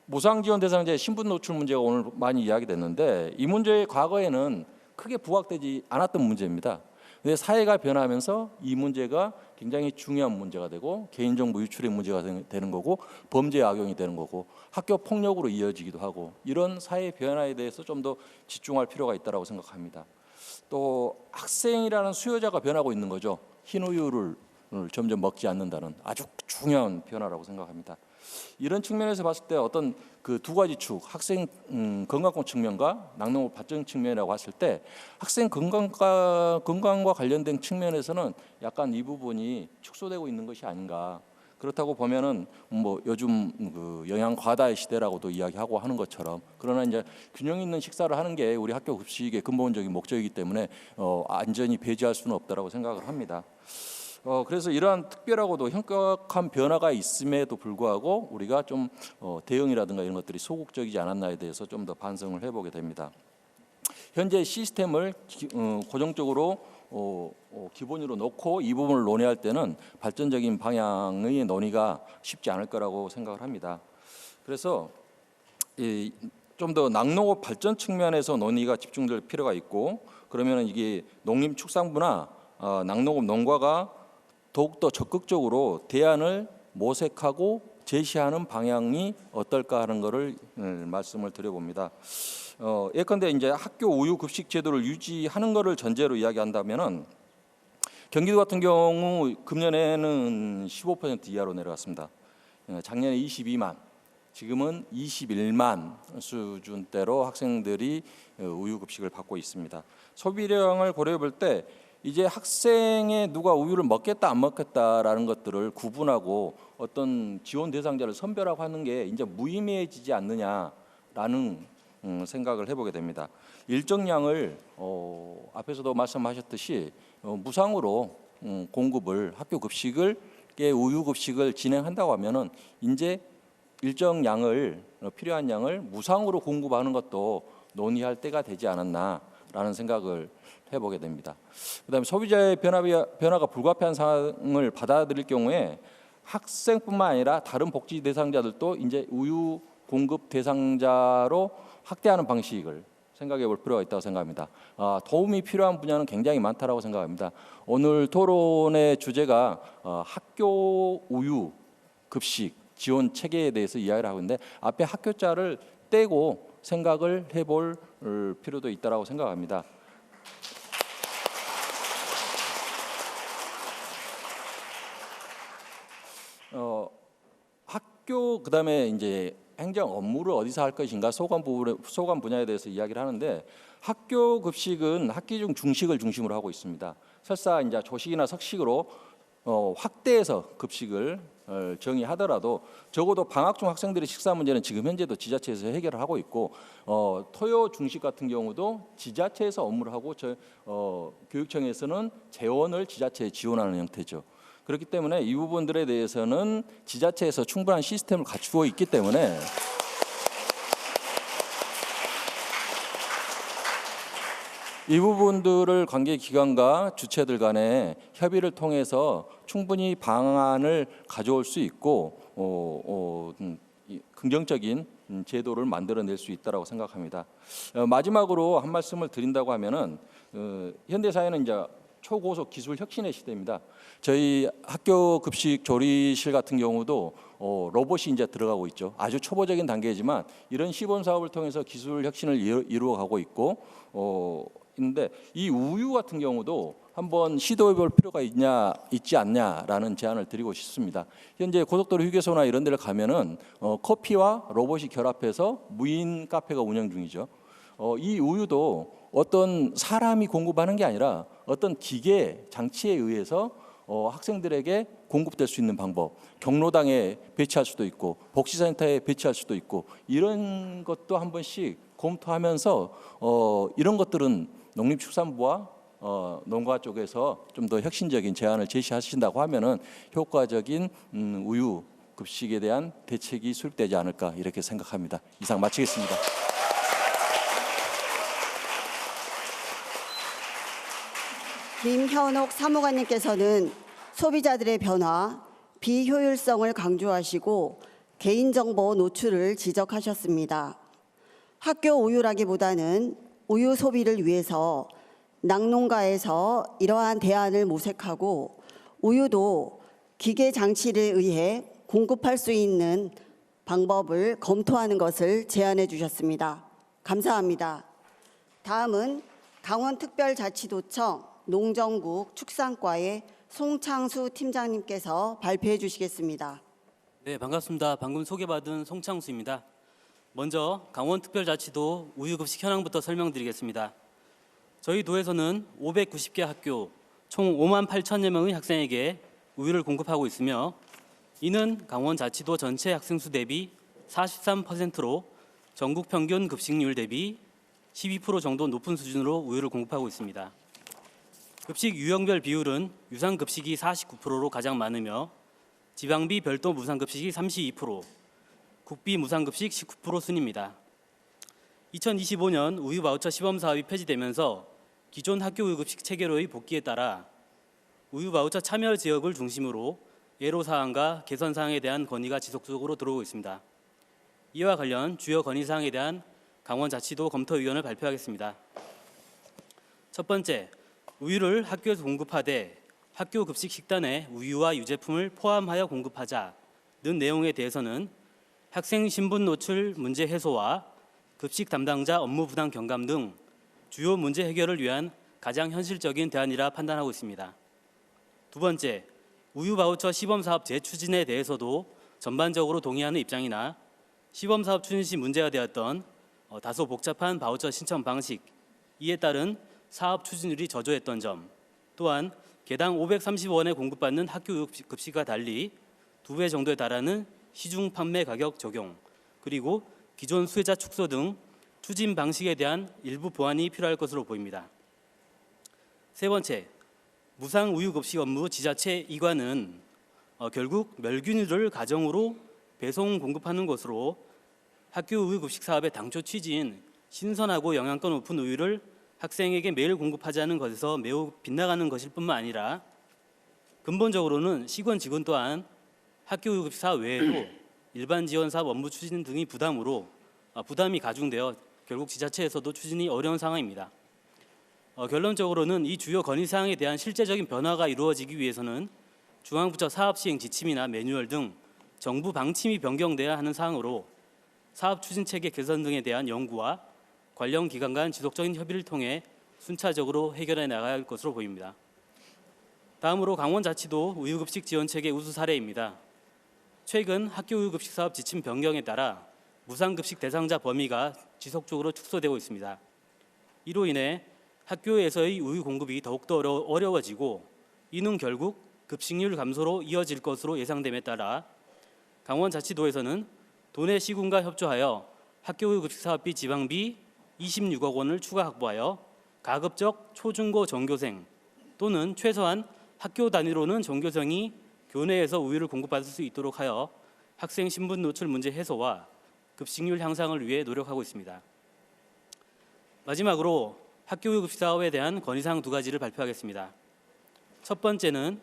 무상지원 대상자의 신분 노출 문제가 오늘 많이 이야기됐는데 이 문제 과거에는 크게 부각되지 않았던 문제입니다. 근데 사회가 변하면서 이 문제가 굉장히 중요한 문제가 되고 개인정보 유출의 문제가 되는 거고 범죄 악용이 되는 거고 학교 폭력으로 이어지기도 하고, 이런 사회 변화에 대해서 좀 더 집중할 필요가 있다고 생각합니다. 또 학생이라는 수요자가 변하고 있는 거죠. 흰 우유를 점점 먹지 않는다는 아주 중요한 변화라고 생각합니다. 이런 측면에서 봤을 때 어떤 그 두 가지 축, 학생 건강권 측면과 낙농업 발전 측면이라고 했을 때 학생 건강과 관련된 측면에서는 약간 이 부분이 축소되고 있는 것이 아닌가. 그렇다고 보면은 요즘 그 영양 과다의 시대라고도 이야기하고 하는 것처럼, 그러나 이제 균형 있는 식사를 하는 게 우리 학교 급식의 근본적인 목적이기 때문에 안전히 배제할 수는 없다라고 생각을 합니다. 그래서 이러한 특별하고도 현격한 변화가 있음에도 불구하고 우리가 좀 대응이라든가 이런 것들이 소극적이지 않았나에 대해서 좀 더 반성을 해보게 됩니다. 현재 시스템을 고정적으로 기본으로 놓고 이 부분을 논의할 때는 발전적인 방향의 논의가 쉽지 않을 거라고 생각을 합니다. 그래서 좀 더 낙농업 발전 측면에서 논의가 집중될 필요가 있고, 그러면 이게 농림축산부나 낙농업 농가가 더욱더 적극적으로 대안을 모색하고 제시하는 방향이 어떨까 하는 것을 말씀을 드려봅니다. 예컨대 이제 학교 우유 급식 제도를 유지하는 것을 전제로 이야기한다면은 경기도 같은 경우 금년에는 15% 이하로 내려갔습니다. 작년에 22만, 지금은 21만 수준대로 학생들이 우유 급식을 받고 있습니다. 소비량을 고려해 볼 때 이제 학생의 누가 우유를 먹겠다 안 먹겠다라는 것들을 구분하고 어떤 지원 대상자를 선별하고 하는 게 이제 무의미해지지 않느냐라는 생각을 해보게 됩니다. 일정량을 앞에서도 말씀하셨듯이 무상으로 공급을 학교 급식을 우유 급식을 진행한다고 하면은 이제 일정 양을 필요한 양을 무상으로 공급하는 것도 논의할 때가 되지 않았나라는 생각을 해보게 됩니다. 그다음에 소비자의 변화가 불가피한 상황을 받아들일 경우에 학생뿐만 아니라 다른 복지 대상자들도 이제 우유 공급 대상자로 확대하는 방식을 생각해 볼 필요가 있다고 생각합니다. 도움이 필요한 분야는 굉장히 많다라고 생각합니다. 오늘 토론의 주제가 학교 우유 급식 지원 체계에 대해서 이야기를 하고 있는데 앞에 학교자를 떼고 생각을 해볼 필요도 있다라고 생각합니다. 학교 그다음에 이제 행정 업무를 어디서 할 것인가 소관 분야에 대해서 이야기를 하는데 학교 급식은 학기 중 중식을 중심으로 하고 있습니다. 설사 이제 조식이나 석식으로 확대해서 급식을 정의하더라도 적어도 방학 중 학생들의 식사 문제는 지금 현재도 지자체에서 해결을 하고 있고 토요 중식 같은 경우도 지자체에서 업무를 하고 교육청에서는 재원을 지자체에 지원하는 형태죠. 그렇기 때문에 이 부분들에 대해서는 지자체에서 충분한 시스템을 갖추고 있기 때문에 이 부분들을 관계기관과 주체들 간의 협의를 통해서 충분히 방안을 가져올 수 있고 긍정적인 제도를 만들어낼 수 있다고 생각합니다. 마지막으로 한 말씀을 드린다고 하면은 현대 사회는 이제 초고속 기술 혁신의 시대입니다. 저희 학교 급식 조리실 같은 경우도 로봇이 이제 들어가고 있죠. 아주 초보적인 단계이지만 이런 시범 사업을 통해서 기술 혁신을 이루어가고 있고 있는데 이 우유 같은 경우도 한번 시도해볼 필요가 있지 않냐라는 제안을 드리고 싶습니다. 현재 고속도로 휴게소나 이런 데를 가면은 커피와 로봇이 결합해서 무인 카페가 운영 중이죠. 이 우유도 어떤 사람이 공급하는 게 아니라 어떤 기계 장치에 의해서 학생들에게 공급될 수 있는 방법, 경로당에 배치할 수도 있고 복지센터에 배치할 수도 있고 이런 것도 한 번씩 검토하면서 이런 것들은 농림축산부와 농가 쪽에서 좀 더 혁신적인 제안을 제시하신다고 하면은 효과적인 우유 급식에 대한 대책이 수립되지 않을까 이렇게 생각합니다. 이상 마치겠습니다. 김현옥 사무관님께서는 소비자들의 변화, 비효율성을 강조하시고 개인정보 노출을 지적하셨습니다. 학교 우유라기보다는 우유 소비를 위해서 낙농가에서 이러한 대안을 모색하고 우유도 기계 장치에 의해 공급할 수 있는 방법을 검토하는 것을 제안해 주셨습니다. 감사합니다. 다음은 강원특별자치도청 농정국 축산과의 송창수 팀장님께서 발표해 주시겠습니다. 네, 반갑습니다. 방금 소개받은 송창수입니다. 먼저 강원특별자치도 우유급식 현황부터 설명드리겠습니다. 저희 도에서는 590개 학교 총 5만 8천여 명의 학생에게 우유를 공급하고 있으며 이는 강원자치도 전체 학생 수 대비 43%로 전국 평균 급식률 대비 12% 정도 높은 수준으로 우유를 공급하고 있습니다. 급식 유형별 비율은 유상급식이 49%로 가장 많으며 지방비 별도 무상급식이 32%, 국비 무상급식 19% 순입니다. 2025년 우유 바우처 시범 사업이 폐지되면서 기존 학교 우유급식 체계로의 복귀에 따라 우유 바우처 참여 지역을 중심으로 애로사항과 개선사항에 대한 건의가 지속적으로 들어오고 있습니다. 이와 관련 주요 건의사항에 대한 강원자치도 검토 의견을 발표하겠습니다. 첫 번째, 우유를 학교에서 공급하되 학교 급식 식단에 우유와 유제품을 포함하여 공급하자는 내용에 대해서는 학생 신분 노출 문제 해소와 급식 담당자 업무 부담 경감 등 주요 문제 해결을 위한 가장 현실적인 대안이라 판단하고 있습니다. 두 번째, 우유 바우처 시범 사업 재추진에 대해서도 전반적으로 동의하는 입장이나 시범 사업 추진 시 문제가 되었던 다소 복잡한 바우처 신청 방식, 이에 따른 사업 추진율이 저조했던 점, 또한 개당 530원에 공급받는 학교 급식과 달리 2배 정도에 달하는 시중 판매 가격 적용, 그리고 기존 수혜자 축소 등 추진 방식에 대한 일부 보완이 필요할 것으로 보입니다. 세 번째, 무상 우유 급식 업무 지자체 이관은 결국 멸균율을 가정으로 배송 공급하는 것으로 학교 우유 급식 사업의 당초 취지인 신선하고 영양가 높은 우유를 학생에게 매일 공급하자는 것에서 매우 빗나가는 것일 뿐만 아니라 근본적으로는 시군 직원 또한 학교 우유 급식 사업 외에도 일반 지원 사업 업무 추진 등이 부담이 가중되어 결국 지자체에서도 추진이 어려운 상황입니다. 결론적으로는 이 주요 건의사항에 대한 실제적인 변화가 이루어지기 위해서는 중앙부처 사업 시행 지침이나 매뉴얼 등 정부 방침이 변경돼야 하는 사항으로 사업 추진 체계 개선 등에 대한 연구와 관련 기관 간 지속적인 협의를 통해 순차적으로 해결해 나가야 할 것으로 보입니다. 다음으로 강원자치도 우유급식 지원체계 우수 사례입니다. 최근 학교 우유급식 사업 지침 변경에 따라 무상급식 대상자 범위가 지속적으로 축소되고 있습니다. 이로 인해 학교에서의 우유 공급이 더욱더 어려워지고 이는 결국 급식률 감소로 이어질 것으로 예상됨에 따라 강원자치도에서는 도내 시군과 협조하여 학교 우유급식 사업비 지방비 26억 원을 추가 확보하여 가급적 초중고 전교생 또는 최소한 학교 단위로는 전교생이 교내에서 우유를 공급받을 수 있도록 하여 학생 신분 노출 문제 해소와 급식률 향상을 위해 노력하고 있습니다. 마지막으로 학교 우유급식 사업에 대한 건의사항 2가지를 발표하겠습니다. 첫 번째는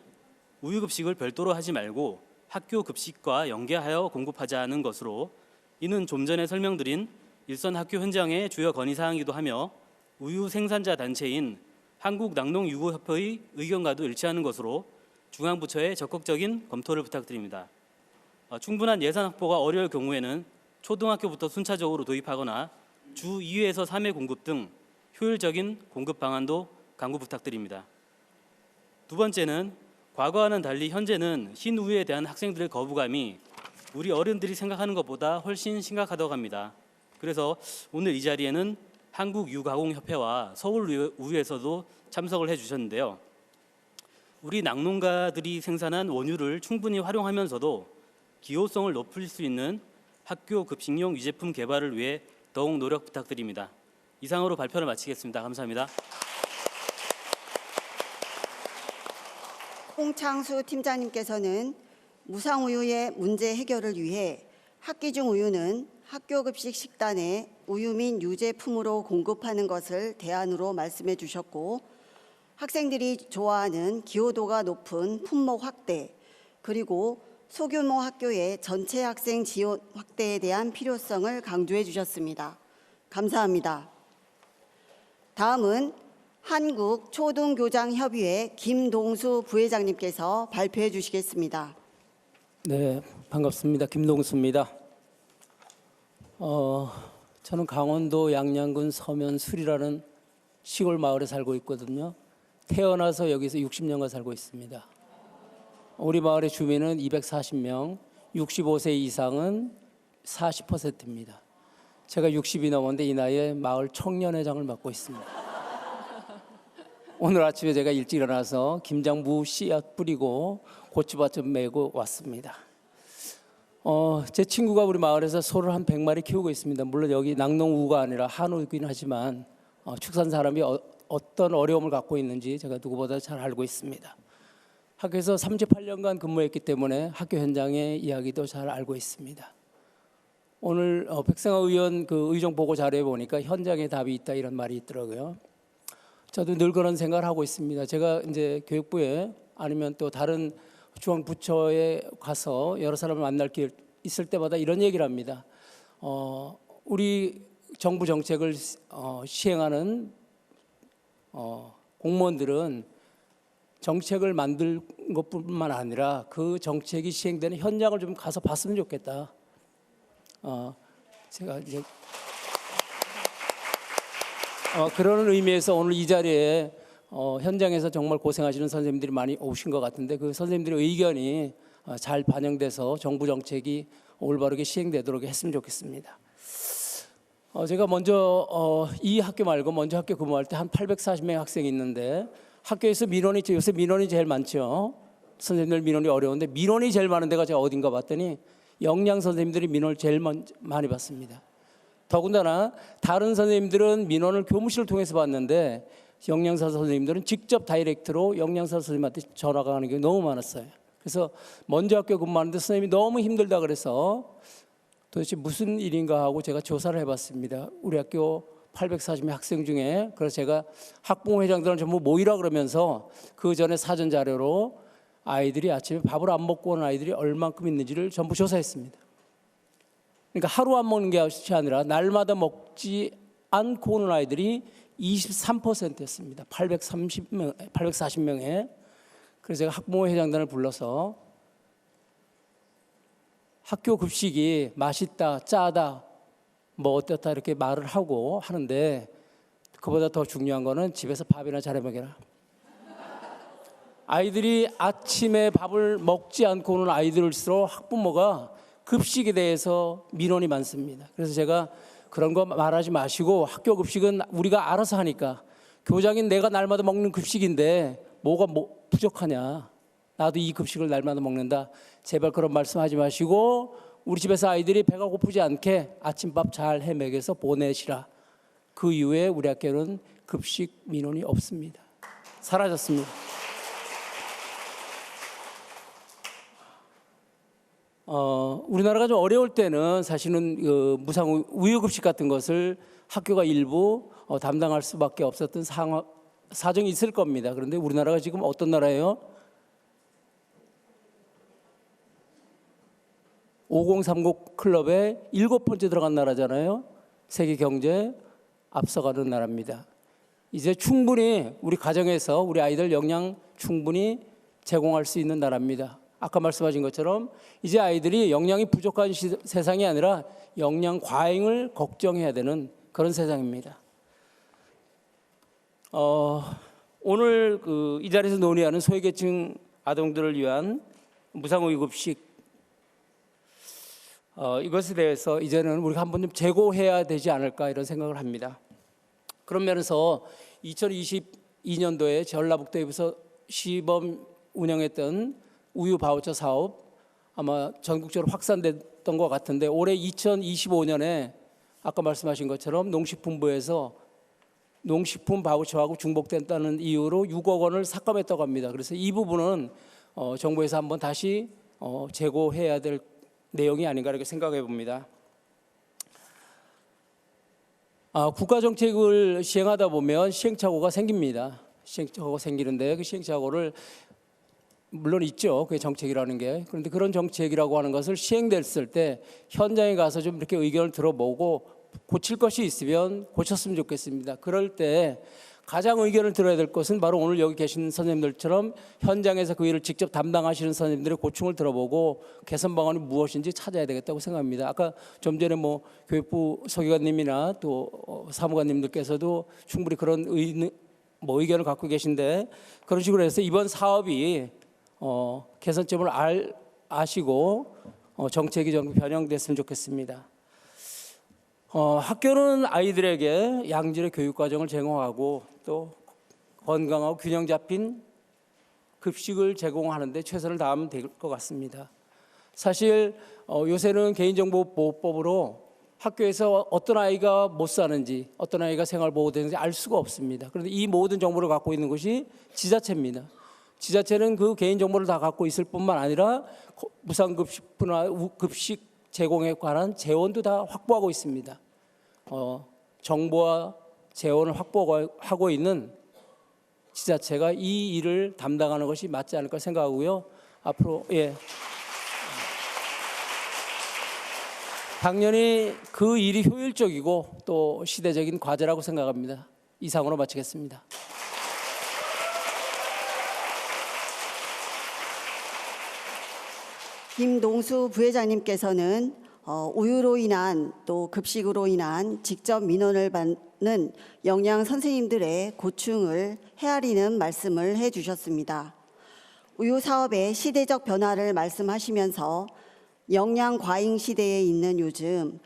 우유급식을 별도로 하지 말고 학교 급식과 연계하여 공급하자는 것으로, 이는 좀 전에 설명드린 일선 학교 현장의 주요 건의사항이기도 하며 우유 생산자 단체인 한국낙농유구협회의 의견과도 일치하는 것으로 중앙부처의 적극적인 검토를 부탁드립니다. 충분한 예산 확보가 어려울 경우에는 초등학교부터 순차적으로 도입하거나 주 2회에서 3회 공급 등 효율적인 공급 방안도 강구 부탁드립니다. 두 번째는 과거와는 달리 현재는 흰우유에 대한 학생들의 거부감이 우리 어른들이 생각하는 것보다 훨씬 심각하다고 합니다. 그래서 오늘 이 자리에는 한국유가공협회와 서울우유에서도 참석을 해주셨는데요. 우리 낙농가들이 생산한 원유를 충분히 활용하면서도 기호성을 높일 수 있는 학교 급식용 유제품 개발을 위해 더욱 노력 부탁드립니다. 이상으로 발표를 마치겠습니다. 감사합니다. 홍창수 팀장님께서는 무상우유의 문제 해결을 위해 학기 중 우유는 학교 급식 식단에 우유 및 유제품으로 공급하는 것을 대안으로 말씀해 주셨고, 학생들이 좋아하는 기호도가 높은 품목 확대, 그리고 소규모 학교의 전체 학생 지원 확대에 대한 필요성을 강조해 주셨습니다. 감사합니다. 다음은 한국초등교장협의회 김동수 부회장님께서 발표해 주시겠습니다. 네, 반갑습니다. 김동수입니다. 저는 강원도 양양군 서면술이라는 시골 마을에 살고 있거든요. 태어나서 여기서 60년간 살고 있습니다. 우리 마을의 주민은 240명, 65세 이상은 40%입니다. 제가 60이 넘었는데 이 나이에 마을 청년회장을 맡고 있습니다. 오늘 아침에 제가 일찍 일어나서 김장무 씨앗 뿌리고 고추밭 좀 메고 왔습니다. 제 친구가 우리 마을에서 소를 한 100마리 키우고 있습니다. 물론 여기 낙농우가 아니라 한우이긴 하지만 축산 사람이 어떤 어려움을 갖고 있는지 제가 누구보다 잘 알고 있습니다. 학교에서 38년간 근무했기 때문에 학교 현장의 이야기도 잘 알고 있습니다. 오늘 백승하 의원 그 의정 보고 자료에 보니까 현장에 답이 있다 이런 말이 있더라고요. 저도 늘 그런 생각을 하고 있습니다. 제가 이제 교육부에 아니면 또 다른 중앙부처에 가서 여러 사람을 만날 기회 있을 때마다 이런 얘기를 합니다. 우리 정부 정책을 시행하는 공무원들은 정책을 만든 것뿐만 아니라 그 정책이 시행되는 현장을 좀 가서 봤으면 좋겠다. 제가 이제 그런 의미에서 오늘 이 자리에 현장에서 정말 고생하시는 선생님들이 많이 오신 것 같은데 그 선생님들의 의견이 잘 반영돼서 정부 정책이 올바르게 시행되도록 했으면 좋겠습니다. 제가 먼저 이 학교 말고 먼저 학교 근무할 때 한 840명의 학생이 있는데 학교에서 민원이 요새 민원이 제일 많죠. 선생님들 민원이 어려운데 민원이 제일 많은 데가 제가 어딘가 봤더니 영양 선생님들이 민원을 제일 많이 받습니다. 더군다나 다른 선생님들은 민원을 교무실을 통해서 받는데 영양사 선생님들은 직접 다이렉트로 영양사 선생님한테 전화가 가는 게 너무 많았어요. 그래서 먼저 학교 근무하는데 선생님이 너무 힘들다 그래서 도대체 무슨 일인가 하고 제가 조사를 해봤습니다. 우리 학교 840명 학생 중에 그래서 제가 학부모 회장들은 전부 모이라 그러면서 그 전에 사전 자료로 아이들이 아침에 밥을 안 먹고 오는 아이들이 얼만큼 있는지를 전부 조사했습니다. 그러니까 하루 안 먹는 게 아니라 날마다 먹지 않고 오는 아이들이 23%였습니다. 840명에. 그래서 제가 학부모 회장단을 불러서 학교 급식이 맛있다, 짜다, 뭐 어떻다 이렇게 말을 하고 하는데 그보다 더 중요한 거는 집에서 밥이나 잘해 먹여라. 아이들이 아침에 밥을 먹지 않고 오는 아이들일수록 학부모가 급식에 대해서 민원이 많습니다. 그래서 제가 그런 거 말하지 마시고 학교 급식은 우리가 알아서 하니까 교장인 내가 날마다 먹는 급식인데 뭐가 부족하냐. 나도 이 급식을 날마다 먹는다. 제발 그런 말씀하지 마시고 우리 집에서 아이들이 배가 고프지 않게 아침밥 잘 해 먹여서 보내시라. 그 이후에 우리 학교는 급식 민원이 없습니다. 사라졌습니다. 우리나라가 좀 어려울 때는 사실은 무상 우유급식 같은 것을 학교가 일부 담당할 수밖에 없었던 사정이 있을 겁니다. 그런데 우리나라가 지금 어떤 나라예요? 5030 클럽에 7번째 들어간 나라잖아요. 세계 경제에 앞서가는 나라입니다. 이제 충분히 우리 가정에서 우리 아이들 영양 충분히 제공할 수 있는 나라입니다. 아까 말씀하신 것처럼 이제 아이들이 영양이 부족한 세상이 아니라 영양 과잉을 걱정해야 되는 그런 세상입니다. 오늘 이 자리에서 논의하는 소외계층 아동들을 위한 무상우유급식 이것에 대해서 이제는 우리가 한번 좀 재고해야 되지 않을까 이런 생각을 합니다. 그런 면에서 2022년도에 전라북도에서 시범 운영했던 우유 바우처 사업 아마 전국적으로 확산됐던 것 같은데 올해 2025년에 아까 말씀하신 것처럼 농식품부에서 농식품 바우처하고 중복됐다는 이유로 6억 원을 삭감했다고 합니다. 그래서 이 부분은 정부에서 한번 다시 재고해야 될 내용이 아닌가 이렇게 생각해 봅니다. 국가 정책을 시행하다 보면 시행착오가 생깁니다. 시행착오가 생기는데 그 시행착오를 물론 있죠. 그게 정책이라는 게. 그런데 그런 정책이라고 하는 것을 시행됐을 때 현장에 가서 좀 이렇게 의견을 들어보고 고칠 것이 있으면 고쳤으면 좋겠습니다. 그럴 때 가장 의견을 들어야 될 것은 바로 오늘 여기 계신 선생님들처럼 현장에서 그 일을 직접 담당하시는 선생님들의 고충을 들어보고 개선 방안이 무엇인지 찾아야 되겠다고 생각합니다. 아까 좀 전에 교육부 서기관님이나 또 사무관님들께서도 충분히 그런 의견을 갖고 계신데 그런 식으로 해서 이번 사업이 개선점을 아시고 정책이 좀 변형됐으면 좋겠습니다. 학교는 아이들에게 양질의 교육 과정을 제공하고 또 건강하고 균형 잡힌 급식을 제공하는 데 최선을 다하면 될 것 같습니다. 사실 요새는 개인정보보호법으로 학교에서 어떤 아이가 못 사는지 어떤 아이가 생활보호되는지 알 수가 없습니다. 그런데 이 모든 정보를 갖고 있는 것이 지자체입니다. 지자체는 그 개인정보를 다 갖고 있을 뿐만 아니라 무상급식이나 급식 제공에 관한 재원도 다 확보하고 있습니다. 정보와 재원을 확보하고 있는 지자체가 이 일을 담당하는 것이 맞지 않을까 생각하고요. 앞으로 당연히 그 일이 효율적이고 또 시대적인 과제라고 생각합니다. 이상으로 마치겠습니다. 김동수 부회장님께서는 우유로 인한 또 급식으로 인한 직접 민원을 받는 영양 선생님들의 고충을 헤아리는 말씀을 해주셨습니다. 우유 사업의 시대적 변화를 말씀하시면서 영양 과잉 시대에 있는 요즘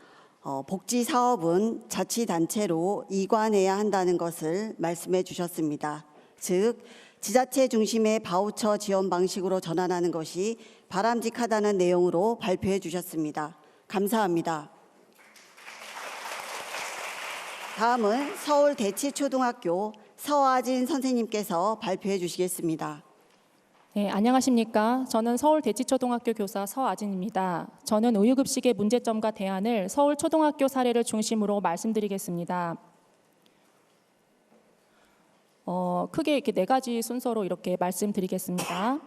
복지 사업은 자치단체로 이관해야 한다는 것을 말씀해 주셨습니다. 즉 지자체 중심의 바우처 지원 방식으로 전환하는 것이 바람직하다는 내용으로 발표해 주셨습니다. 감사합니다. 다음은 서울대치초등학교 서아진 선생님께서 발표해 주시겠습니다. 네, 안녕하십니까. 저는 서울대치초등학교 교사 서아진입니다. 저는 우유급식의 문제점과 대안을 서울초등학교 사례를 중심으로 말씀드리겠습니다. 크게 이렇게 4가지 순서로 이렇게 말씀드리겠습니다.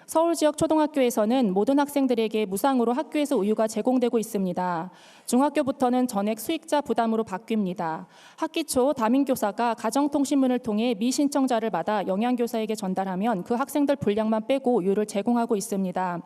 서울 지역 초등학교에서는 모든 학생들에게 무상으로 학교에서 우유가 제공되고 있습니다. 중학교부터는 전액 수익자 부담으로 바뀝니다. 학기 초 담임교사가 가정통신문을 통해 미신청자를 받아 영양교사에게 전달하면 그 학생들 분량만 빼고 우유를 제공하고 있습니다.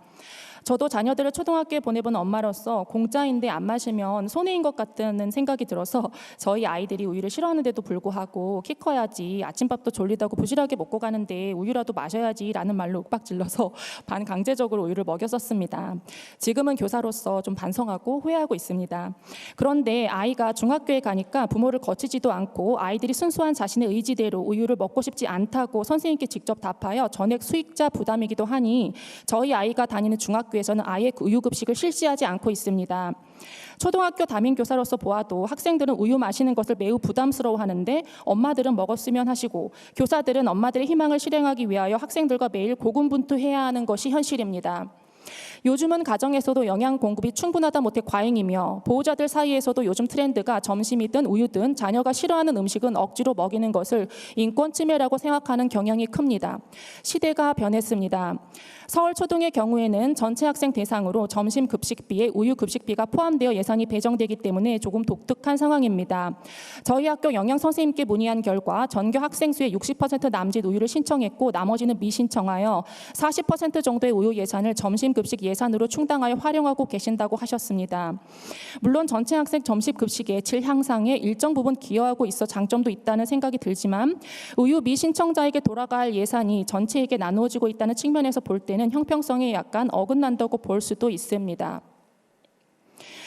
저도 자녀들을 초등학교에 보내본 엄마로서 공짜인데 안 마시면 손해인 것 같다는 생각이 들어서 저희 아이들이 우유를 싫어하는데도 불구하고 키 커야지 아침밥도 졸리다고 부실하게 먹고 가는데 우유라도 마셔야지 라는 말로 윽박질러서 반강제적으로 우유를 먹였었습니다. 지금은 교사로서 좀 반성하고 후회하고 있습니다. 그런데 아이가 중학교에 가니까 부모를 거치지도 않고 아이들이 순수한 자신의 의지대로 우유를 먹고 싶지 않다고 선생님께 직접 답하여 전액 수익자 부담이기도 하니 저희 아이가 다니는 중학교에서는 아예 우유급식을 실시하지 않고 있습니다. 초등학교 담임교사로서 보아도 학생들은 우유 마시는 것을 매우 부담스러워하는데 엄마들은 먹었으면 하시고 교사들은 엄마들의 희망을 실행하기 위하여 학생들과 매일 고군분투해야 하는 것이 현실입니다. 요즘은 가정에서도 영양 공급이 충분하다 못해 과잉이며 보호자들 사이에서도 요즘 트렌드가 점심이든 우유든 자녀가 싫어하는 음식은 억지로 먹이는 것을 인권 침해라고 생각하는 경향이 큽니다. 시대가 변했습니다. 서울초등의 경우에는 전체 학생 대상으로 점심 급식비에 우유 급식비가 포함되어 예산이 배정되기 때문에 조금 독특한 상황입니다. 저희 학교 영양 선생님께 문의한 결과 전교 학생 수의 60% 남짓 우유를 신청했고 나머지는 미신청하여 40% 정도의 우유 예산을 점심 급식 예산으로 충당하여 활용하고 계신다고 하셨습니다. 물론 전체 학생 점심 급식의 질 향상에 일정 부분 기여하고 있어 장점도 있다는 생각이 들지만 우유 미신청자에게 돌아갈 예산이 전체에게 나누어지고 있다는 측면에서 볼 때는 형평성에 약간 어긋난다고 볼 수도 있습니다.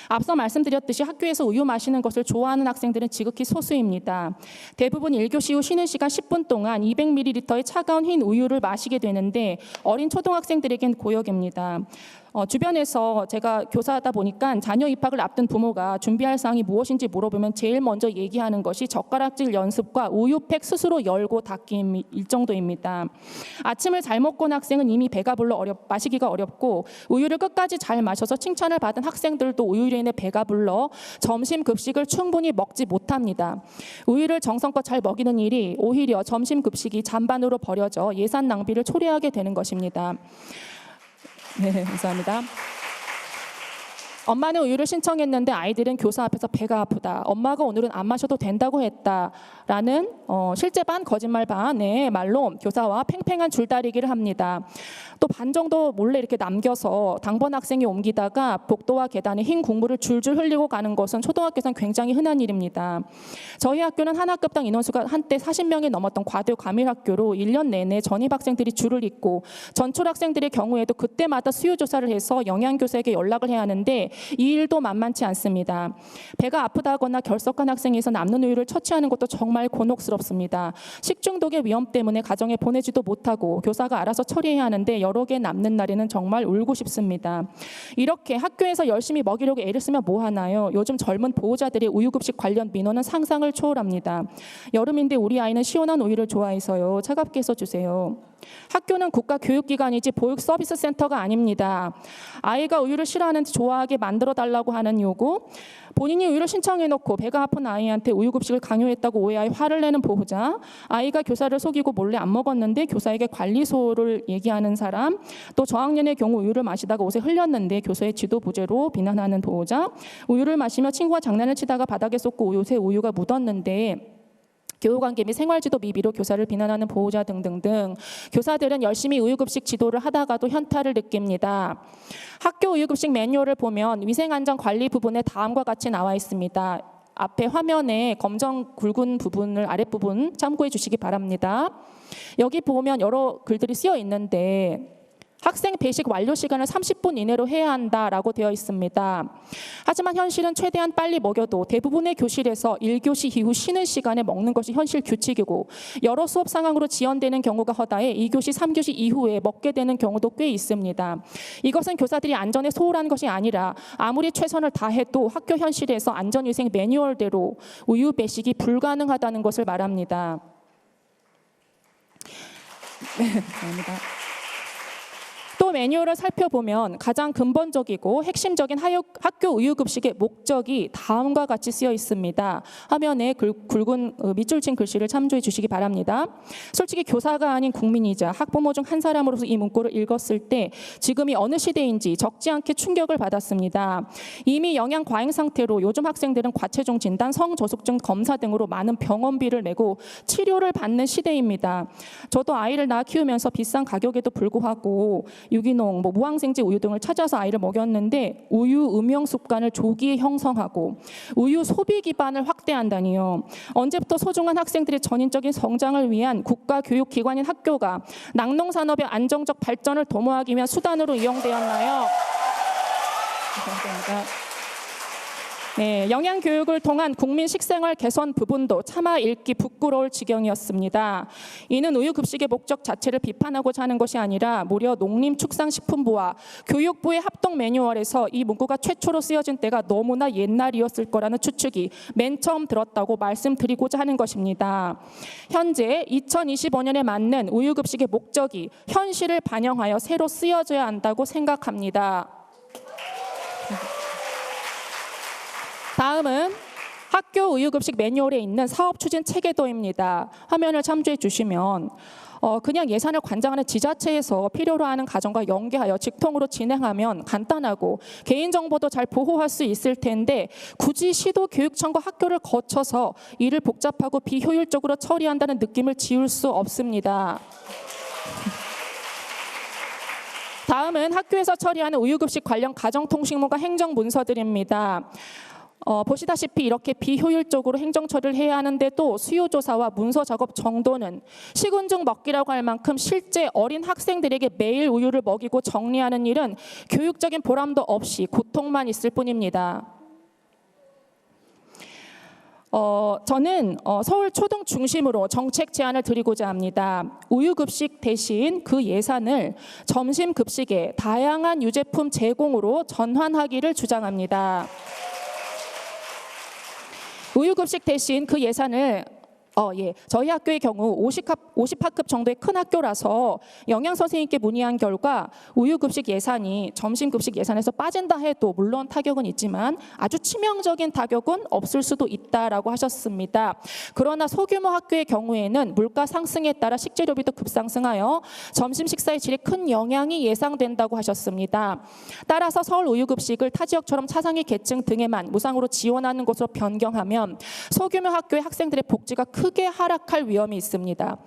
앞서 말씀드렸듯이 학교에서 우유 마시는 것을 좋아하는 학생들은 지극히 소수입니다. 대부분 1교시 후 쉬는 시간 10분 동안 200ml의 차가운 흰 우유를 마시게 되는데 어린 초등학생들에겐 고역입니다. 주변에서 제가 교사하다 보니까 자녀 입학을 앞둔 부모가 준비할 사항이 무엇인지 물어보면 제일 먼저 얘기하는 것이 젓가락질 연습과 우유팩 스스로 열고 닫기일 정도입니다. 아침을 잘 먹고 온 학생은 이미 배가 불러 마시기가 어렵고 우유를 끝까지 잘 마셔서 칭찬을 받은 학생들도 우유로 인해 배가 불러 점심 급식을 충분히 먹지 못합니다. 우유를 정성껏 잘 먹이는 일이 오히려 점심 급식이 잔반으로 버려져 예산 낭비를 초래하게 되는 것입니다. 네, 감사합니다. 엄마는 우유를 신청했는데 아이들은 교사 앞에서 배가 아프다. 엄마가 오늘은 안 마셔도 된다고 했다라는 실제 반 거짓말 반의 말로 교사와 팽팽한 줄다리기를 합니다. 또 반 정도 몰래 이렇게 남겨서 당번 학생이 옮기다가 복도와 계단에 흰 국물을 줄줄 흘리고 가는 것은 초등학교에서는 굉장히 흔한 일입니다. 저희 학교는 한 학급당 인원수가 한때 40명이 넘었던 과도 과밀학교로 1년 내내 전입 학생들이 줄을 잇고 전출 학생들의 경우에도 그때마다 수요 조사를 해서 영양교사에게 연락을 해야 하는데 이 일도 만만치 않습니다. 배가 아프다거나 결석한 학생에서 남는 우유를 처치하는 것도 정말 곤혹스럽습니다. 식중독의 위험 때문에 가정에 보내지도 못하고 교사가 알아서 처리해야 하는데 여러 개 남는 날에는 정말 울고 싶습니다. 이렇게 학교에서 열심히 먹이려고 애를 쓰면 뭐하나요? 요즘 젊은 보호자들의 우유급식 관련 민원은 상상을 초월합니다. 여름인데 우리 아이는 시원한 우유를 좋아해서요. 차갑게 해서 주세요. 학교는 국가교육기관이지 보육서비스센터가 아닙니다. 아이가 우유를 싫어하는지 좋아하게 만들어달라고 하는 요구, 본인이 우유를 신청해놓고 배가 아픈 아이한테 우유급식을 강요했다고 오해하여 화를 내는 보호자, 아이가 교사를 속이고 몰래 안 먹었는데 교사에게 관리소를 얘기하는 사람, 또 저학년의 경우 우유를 마시다가 옷에 흘렸는데 교사의 지도 부재로 비난하는 보호자, 우유를 마시며 친구와 장난을 치다가 바닥에 쏟고 옷에 우유가 묻었는데 교우관계 및 생활지도 미비로 교사를 비난하는 보호자 등등등, 교사들은 열심히 우유급식 지도를 하다가도 현타를 느낍니다. 학교 우유급식 매뉴얼을 보면 위생안전관리 부분에 다음과 같이 나와 있습니다. 앞에 화면에 검정 굵은 부분을 아랫부분 참고해 주시기 바랍니다. 여기 보면 여러 글들이 쓰여 있는데 학생 배식 완료 시간을 30분 이내로 해야 한다라고 되어 있습니다. 하지만 현실은 최대한 빨리 먹여도 대부분의 교실에서 1교시 이후 쉬는 시간에 먹는 것이 현실 규칙이고 여러 수업 상황으로 지연되는 경우가 허다해 2교시, 3교시 이후에 먹게 되는 경우도 꽤 있습니다. 이것은 교사들이 안전에 소홀한 것이 아니라 아무리 최선을 다해도 학교 현실에서 안전위생 매뉴얼대로 우유 배식이 불가능하다는 것을 말합니다. 네, 감사합니다. 또 매뉴얼을 살펴보면 가장 근본적이고 핵심적인 학교 우유급식의 목적이 다음과 같이 쓰여 있습니다. 화면에 굵은 밑줄 친 글씨를 참조해 주시기 바랍니다. 솔직히 교사가 아닌 국민이자 학부모 중 한 사람으로서 이 문구를 읽었을 때 지금이 어느 시대인지 적지 않게 충격을 받았습니다. 이미 영양 과잉 상태로 요즘 학생들은 과체중 진단, 성저숙증 검사 등으로 많은 병원비를 내고 치료를 받는 시대입니다. 저도 아이를 낳아 키우면서 비싼 가격에도 불구하고 유기농, 무항생제 우유 등을 찾아서 아이를 먹였는데 우유 음용 습관을 조기에 형성하고 우유 소비 기반을 확대한다니요. 언제부터 소중한 학생들의 전인적인 성장을 위한 국가교육기관인 학교가 낙농산업의 안정적 발전을 도모하기 위한 수단으로 이용되었나요? 감사합니다. 네, 영양교육을 통한 국민 식생활 개선 부분도 차마 읽기 부끄러울 지경이었습니다. 이는 우유급식의 목적 자체를 비판하고자 하는 것이 아니라 무려 농림축산식품부와 교육부의 합동 매뉴얼에서 이 문구가 최초로 쓰여진 때가 너무나 옛날이었을 거라는 추측이 맨 처음 들었다고 말씀드리고자 하는 것입니다. 현재 2025년에 맞는 우유급식의 목적이 현실을 반영하여 새로 쓰여져야 한다고 생각합니다. 다음은 학교 우유급식 매뉴얼에 있는 사업추진 체계도입니다. 화면을 참조해 주시면 그냥 예산을 관장하는 지자체에서 필요로 하는 가정과 연계하여 직통으로 진행하면 간단하고 개인정보도 잘 보호할 수 있을 텐데 굳이 시도 교육청과 학교를 거쳐서 일을 복잡하고 비효율적으로 처리한다는 느낌을 지울 수 없습니다. 다음은 학교에서 처리하는 우유급식 관련 가정통신문과 행정문서들입니다. 보시다시피 이렇게 비효율적으로 행정 처리를 해야 하는데도 수요조사와 문서 작업 정도는 식은 죽 먹기라고 할 만큼 실제 어린 학생들에게 매일 우유를 먹이고 정리하는 일은 교육적인 보람도 없이 고통만 있을 뿐입니다. 저는 서울 초등 중심으로 정책 제안을 드리고자 합니다. 우유급식 대신 그 예산을 점심급식에 다양한 유제품 제공으로 전환하기를 주장합니다. 우유급식 대신 그 예산을 저희 학교의 경우 50학급 정도의 큰 학교라서 영양선생님께 문의한 결과 우유급식 예산이 점심급식 예산에서 빠진다 해도 물론 타격은 있지만 아주 치명적인 타격은 없을 수도 있다라고 하셨습니다. 그러나 소규모 학교의 경우에는 물가 상승에 따라 식재료비도 급상승하여 점심 식사의 질에 큰 영향이 예상된다고 하셨습니다. 따라서 서울 우유급식을 타 지역처럼 차상위 계층 등에만 무상으로 지원하는 것으로 변경하면 소규모 학교의 학생들의 복지가 크게 하락할 위험이 있습니다.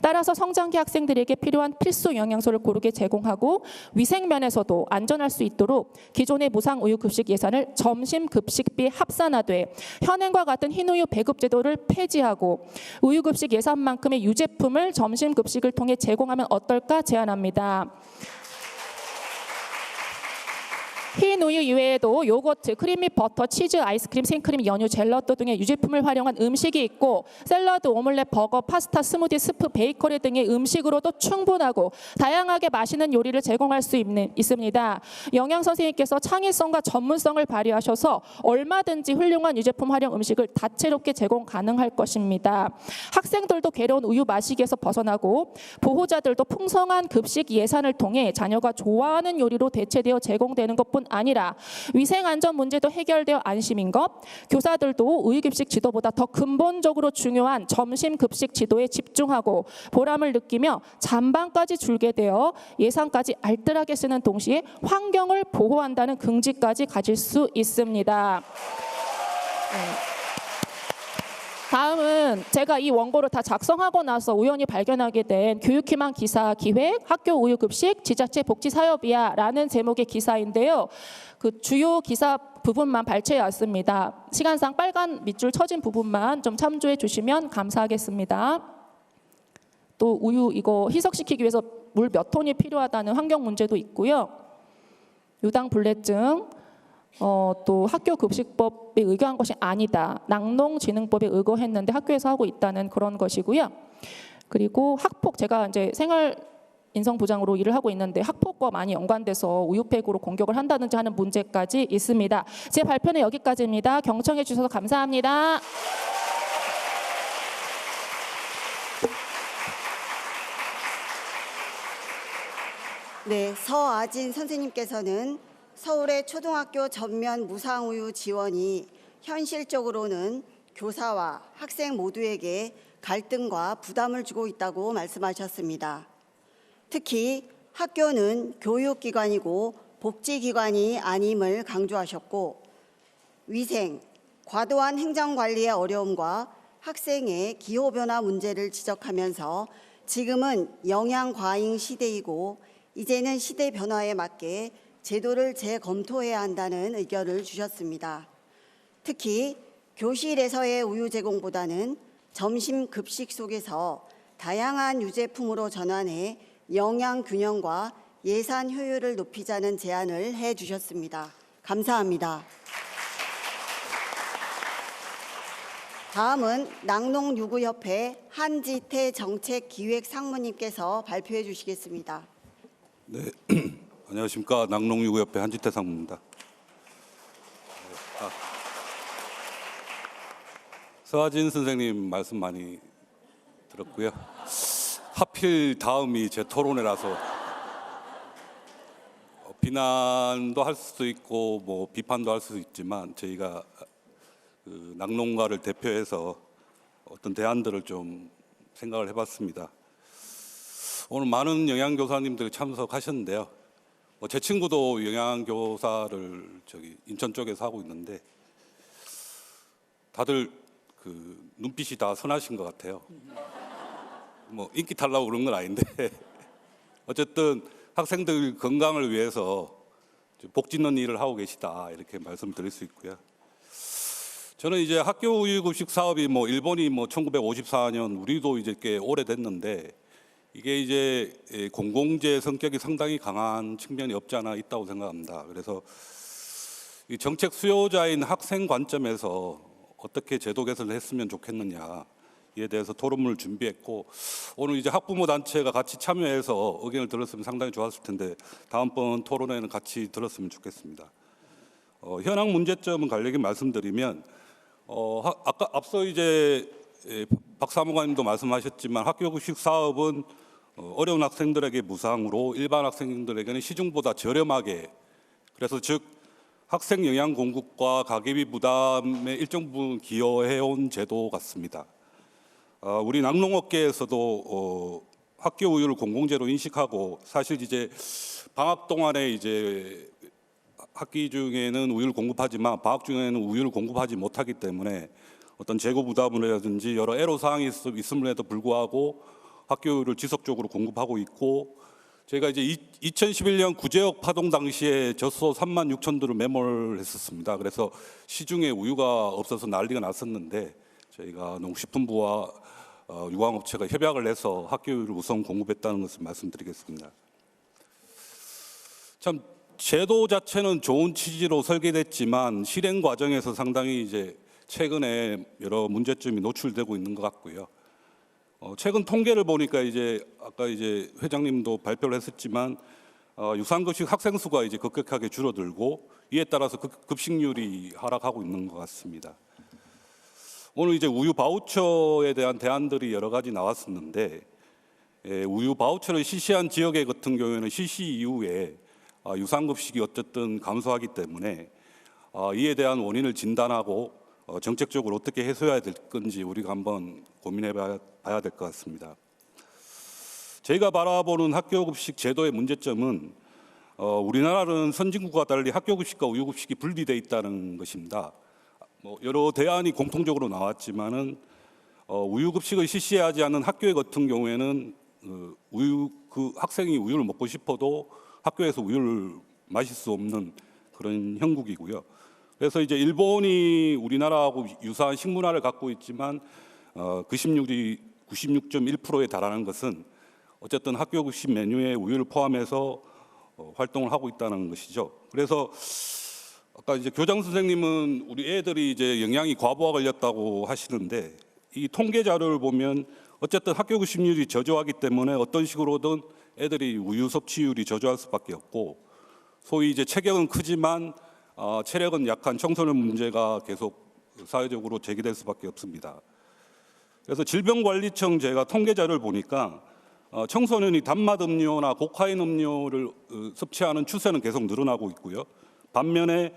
따라서 성장기 학생들에게 필요한 필수 영양소를 고르게 제공하고 위생 면에서도 안전할 수 있도록 기존의 무상 우유 급식 예산을 점심 급식비에 합산하되 현행과 같은 흰우유 배급 제도를 폐지하고 우유 급식 예산만큼의 유제품을 점심 급식을 통해 제공하면 어떨까 제안합니다. 흰 우유 이외에도 요거트, 크림 및 버터, 치즈, 아이스크림, 생크림, 연유, 젤라또 등의 유제품을 활용한 음식이 있고 샐러드, 오믈렛, 버거, 파스타, 스무디, 스프, 베이커리 등의 음식으로도 충분하고 다양하게 맛있는 요리를 제공할 수 있습니다. 영양 선생님께서 창의성과 전문성을 발휘하셔서 얼마든지 훌륭한 유제품 활용 음식을 다채롭게 제공 가능할 것입니다. 학생들도 괴로운 우유 마시기에서 벗어나고 보호자들도 풍성한 급식 예산을 통해 자녀가 좋아하는 요리로 대체되어 제공되는 것뿐 아니라 위생 안전 문제도 해결되어 안심인 것, 교사들도 의유급식 지도보다 더 근본적으로 중요한 점심 급식 지도에 집중하고 보람을 느끼며 잔반까지 줄게 되어 예산까지 알뜰하게 쓰는 동시에 환경을 보호한다는 긍지까지 가질 수 있습니다. 다음은 제가 이 원고를 다 작성하고 나서 우연히 발견하게 된 교육희망 기사 기획 학교 우유급식 지자체 복지사업이야라는 제목의 기사인데요. 그 주요 기사 부분만 발췌해 왔습니다. 시간상 빨간 밑줄 쳐진 부분만 좀 참조해 주시면 감사하겠습니다. 또 우유 이거 희석시키기 위해서 물 몇 톤이 필요하다는 환경 문제도 있고요. 유당불내증, 또 학교 급식법에 의거한 것이 아니다. 낙농진흥법에 의거했는데 학교에서 하고 있다는 그런 것이고요. 그리고 학폭, 제가 이제 생활 인성부장으로 일을 하고 있는데 학폭과 많이 연관돼서 우유팩으로 공격을 한다든지 하는 문제까지 있습니다. 제 발표는 여기까지입니다. 경청해 주셔서 감사합니다. 네, 서아진 선생님께서는 서울의 초등학교 전면 무상우유 지원이 현실적으로는 교사와 학생 모두에게 갈등과 부담을 주고 있다고 말씀하셨습니다. 특히 학교는 교육기관이고 복지기관이 아님을 강조하셨고 위생, 과도한 행정관리의 어려움과 학생의 기호변화 문제를 지적하면서 지금은 영양과잉 시대이고 이제는 시대 변화에 맞게 제도를 재검토해야 한다는 의견을 주셨습니다. 특히 교실에서의 우유 제공보다는 점심 급식 속에서 다양한 유제품으로 전환해 영양 균형과 예산 효율을 높이자는 제안을 해 주셨습니다. 감사합니다. 다음은 낙농유구협회 한지태 정책기획상무님께서 발표해 주시겠습니다. 네, 안녕하십니까. 낙농유구협회 한지태 상무입니다. 서아진 선생님 말씀 많이 들었고요. 하필 다음이 제 토론회라서 비난도 할 수도 있고 뭐 비판도 할 수도 있지만 저희가 그 낙농가를 대표해서 어떤 대안들을 좀 생각을 해봤습니다. 오늘 많은 영양교사님들이 참석하셨는데요. 제 친구도 영양교사를 인천 쪽에서 하고 있는데 다들 그 눈빛이 다 선하신 것 같아요. 뭐 인기 타려고 그런 건 아닌데 어쨌든 학생들 건강을 위해서 복 짓는 일을 하고 계시다 이렇게 말씀드릴 수 있고요. 저는 이제 학교 우유급식 사업이 뭐 일본이 뭐 1954년 우리도 이제 꽤 오래됐는데 이게 이제 공공재 성격이 상당히 강한 측면이 없지 않아 있다고 생각합니다. 그래서 이 정책 수요자인 학생 관점에서 어떻게 제도 개선을 했으면 좋겠느냐 이에 대해서 토론문을 준비했고 오늘 이제 학부모 단체가 같이 참여해서 의견을 들었으면 상당히 좋았을 텐데 다음번 토론회는 같이 들었으면 좋겠습니다. 현황 문제점은 간략히 말씀드리면 아까 앞서 이제 박 사무관님도 말씀하셨지만 학교급식 사업은 어려운 학생들에게 무상으로 일반 학생들에게는 시중보다 저렴하게 그래서 즉 학생 영양 공급과 가계비 부담에 일정 부분 기여해온 제도 같습니다. 우리 낙농업계에서도 학교 우유를 공공재로 인식하고 사실 이제 방학 동안에 이제 학기 중에는 우유를 공급하지만 방학 중에는 우유를 공급하지 못하기 때문에 어떤 재고 부담이라든지 여러 애로사항이 있음에도 불구하고 학교 우유를 지속적으로 공급하고 있고 저희가 이제 2011년 구제역 파동 당시에 젖소 3만 6천 도를 매몰했었습니다. 그래서 시중에 우유가 없어서 난리가 났었는데 저희가 농식품부와 유광업체가 협약을 해서 학교 우유를 우선 공급했다는 것을 말씀드리겠습니다. 참 제도 자체는 좋은 취지로 설계됐지만 실행 과정에서 상당히 이제 최근에 여러 문제점이 노출되고 있는 것 같고요. 최근 통계를 보니까 이제 아까 이제 회장님도 발표를 했었지만 유상급식 학생 수가 이제 급격하게 줄어들고 이에 따라서 급식률이 하락하고 있는 것 같습니다. 오늘 이제 우유 바우처에 대한 대안들이 여러 가지 나왔었는데 우유 바우처를 실시한 지역의 같은 경우에는 실시 이후에 유상급식이 어쨌든 감소하기 때문에 이에 대한 원인을 진단하고 정책적으로 어떻게 해소해야 될 건지 우리가 한번 고민해 봐야 될 것 같습니다. 저희가 바라보는 학교급식 제도의 문제점은 우리나라는 선진국과 달리 학교급식과 우유급식이 분리되어 있다는 것입니다. 여러 대안이 공통적으로 나왔지만은 우유급식을 실시하지 않는 학교 같은 경우에는 그 학생이 우유를 먹고 싶어도 학교에서 우유를 마실 수 없는 그런 형국이고요. 그래서 이제 일본이 우리나라하고 유사한 식문화를 갖고 있지만 급식률이 96.1%에 달하는 것은 어쨌든 학교급식 메뉴에 우유를 포함해서 활동을 하고 있다는 것이죠. 그래서 아까 이제 교장 선생님은 우리 애들이 이제 영양이 과부하 걸렸다고 하시는데 이 통계 자료를 보면 어쨌든 학교급식률이 저조하기 때문에 어떤 식으로든 애들이 우유 섭취율이 저조할 수밖에 없고 소위 이제 체격은 크지만 체력은 약한 청소년 문제가 계속 사회적으로 제기될 수밖에 없습니다. 그래서 질병관리청 제가 통계 자료를 보니까 청소년이 단맛 음료나 고카인 음료를 섭취하는 추세는 계속 늘어나고 있고요. 반면에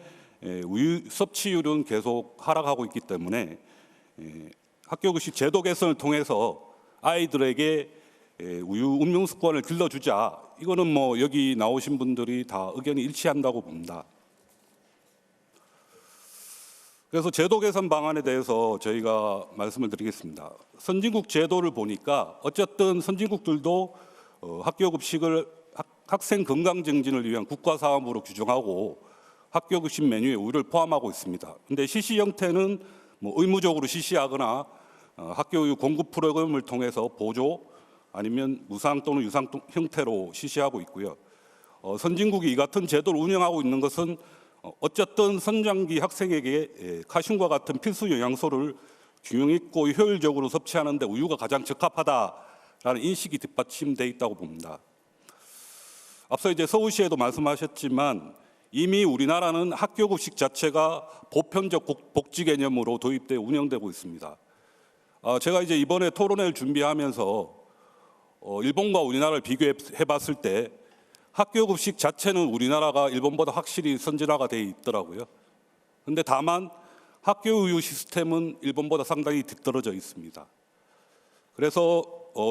우유 섭취율은 계속 하락하고 있기 때문에 학교급식 제도 개선을 통해서 아이들에게 우유 음용 습관을 길러주자. 이거는 뭐 여기 나오신 분들이 다 의견이 일치한다고 봅니다. 그래서 제도 개선 방안에 대해서 저희가 말씀을 드리겠습니다. 선진국 제도를 보니까 어쨌든 선진국들도 학교급식을 학생 건강 증진을 위한 국가 사업으로 규정하고 학교급식 메뉴에 우유를 포함하고 있습니다. 그런데 실시 형태는 뭐 의무적으로 실시하거나 학교우유 공급 프로그램을 통해서 보조 아니면 무상 또는 유상 형태로 실시하고 있고요. 선진국이 이 같은 제도를 운영하고 있는 것은 어쨌든 선장기 학생에게 칼슘과 같은 필수 영양소를 균형 있고 효율적으로 섭취하는 데 우유가 가장 적합하다라는 인식이 뒷받침돼 있다고 봅니다. 앞서 이제 서울시에도 말씀하셨지만 이미 우리나라는 학교급식 자체가 보편적 복지 개념으로 도입돼 운영되고 있습니다. 제가 이제 이번에 토론회를 준비하면서 일본과 우리나라를 비교해 봤을 때 학교급식 자체는 우리나라가 일본보다 확실히 선진화가 돼 있더라고요. 그런데 다만 학교우유 시스템은 일본보다 상당히 뒤떨어져 있습니다. 그래서